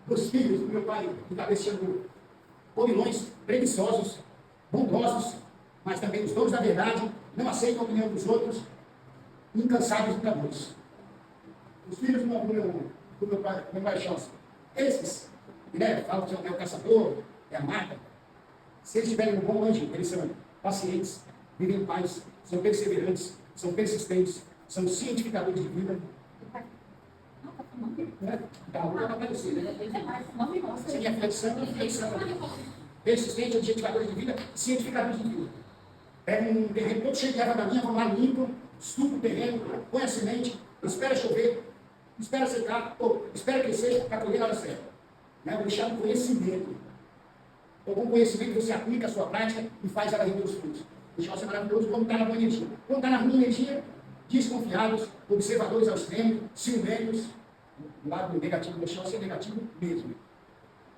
Os filhos do meu pai, que está deixando comilões, preguiçosos, bondosos, mas também os donos da verdade, não aceitam a opinião dos outros, incansáveis lutadores. Os filhos do meu pai Chelsea, esses, né, falam que é o caçador, é a mata, se eles tiverem um bom anjo, eles são pacientes, vivem em paz, são perseverantes, são persistentes, são cientificadores de vida. Da luta para aparecer, né? Seria flexão. Persistente, objetivadores de vida, cientificadores de vida. Pega um terreno todo cheio de erva daninha, vão lá, limpam, estupam o terreno, põe a semente, espera chover, espera secar, ou espera crescer para colher na hora certa. Né? Vou deixar no conhecimento. Então, com conhecimento, você aplica a sua prática e faz ela render os frutos. Deixar você maravilhoso quando está na boa energia. Quando está na ruim energia, desconfiados, observadores ao extremo, ciumentos. O lado negativo do chão é negativo mesmo.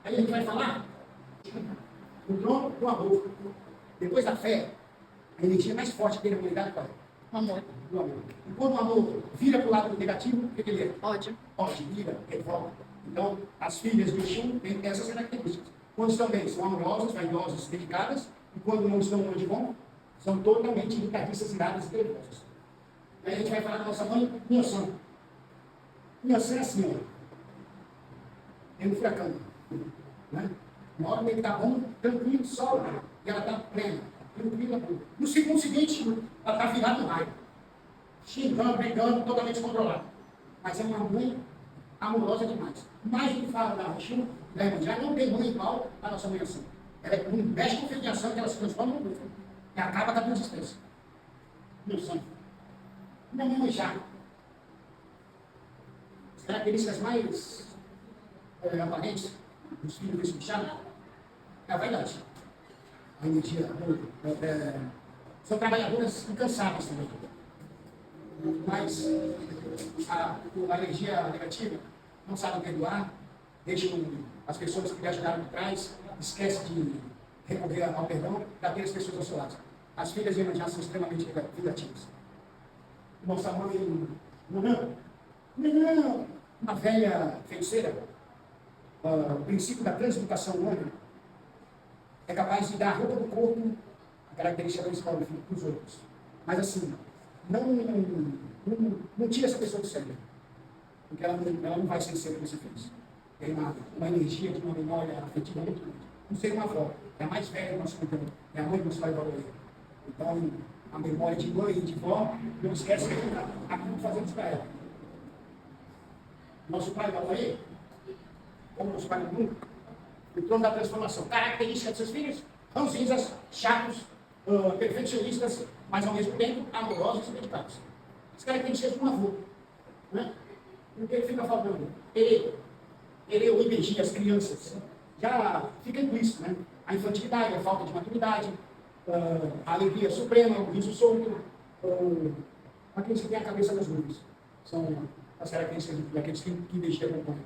Aí a gente vai falar o trono do amor. Depois da fé, a energia mais forte que tem na humanidade qual é? Amor. Do amor. E quando o amor vira para o lado negativo, o que ele é? Ódio. Ódio, ira, revolta. Então, as filhas do Exu têm essas características. Quando estão bem, são amorosas, vaidosas, dedicadas, e quando não estão onde vão, são totalmente irritadiças, iradas e nervosas. Aí a gente vai falar da nossa mãe, Inhaçã. Inhaçã é assim, ó. É um furacão. Né? Uma hora ele está bom, tranquilo, sol, e ela está plena, tranquila. No segundo seguinte, ela está virada no raio. Xingando, brigando, totalmente descontrolada. Mas é uma mãe amorosa demais. Mais do que fala da Exu, da Iemanjá, não tem mãe igual a nossa mãe assim. Ela mexe com filiação que ela se transforma no mundo. E acaba com a tua existência. Meu sangue. Não é Iemanjá. As características mais aparentes dos filhos desse bichado é a vaidade. A energia. São trabalhadoras incansáveis também. Mas a energia negativa não sabe perdoar, deixam as pessoas que lhe ajudaram por trás, esquece de recorrer ao perdão daquelas pessoas ao seu lado. As filhas de Iemanjá são extremamente vingativas. Nossa mãe, não, uma velha feiticeira, o princípio da transmutação humana é capaz de dar a roupa do corpo, a característica principal do filho, para os outros. Mas assim, não tira essa pessoa do sério, porque ela não vai ser o que você fez. Tem uma energia de uma memória afetiva muito grande. Não sei uma avó, é a mais velha do nosso contemporâneo, é a mãe do nosso pai valoroso. Então, a memória de mãe e de vó, não esquece que acabamos fazendo isso para ela. Nosso pai valoroso, como nosso pai no mundo, o trono da transformação. Característica de seus filhos, ranzinzas, chatos, perfeccionistas, mas ao mesmo tempo amorosos e dedicados. As características de um avô. Né? O que ele fica falando? Ele obediente as crianças. Já fica implícito, né? A infantilidade, a falta de maturidade, a alegria suprema, o riso solto, aqueles que têm a cabeça nas nuvens. São as características daqueles que investem acompanham.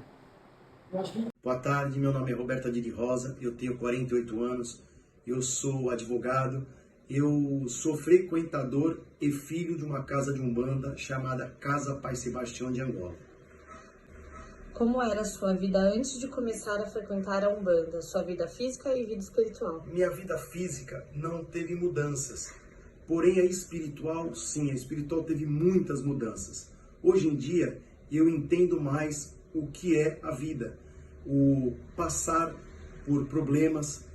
Eu acho que... Boa tarde, meu nome é Roberto Adili Rosa, eu tenho 48 anos, eu sou advogado, eu sou frequentador e filho de uma casa de umbanda chamada Casa Pai Sebastião de Angola. Como era a sua vida antes de começar a frequentar a Umbanda, sua vida física e vida espiritual? Minha vida física não teve mudanças, porém a espiritual, sim, a espiritual teve muitas mudanças. Hoje em dia, eu entendo mais o que é a vida, o passar por problemas,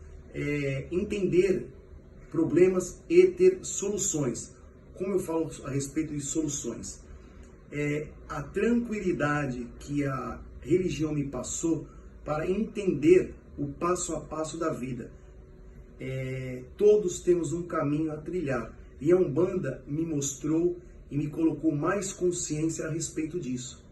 entender problemas e ter soluções. Como eu falo a respeito de soluções? A tranquilidade que a religião me passou para entender o passo a passo da vida. Todos temos um caminho a trilhar e a Umbanda me mostrou e me colocou mais consciência a respeito disso.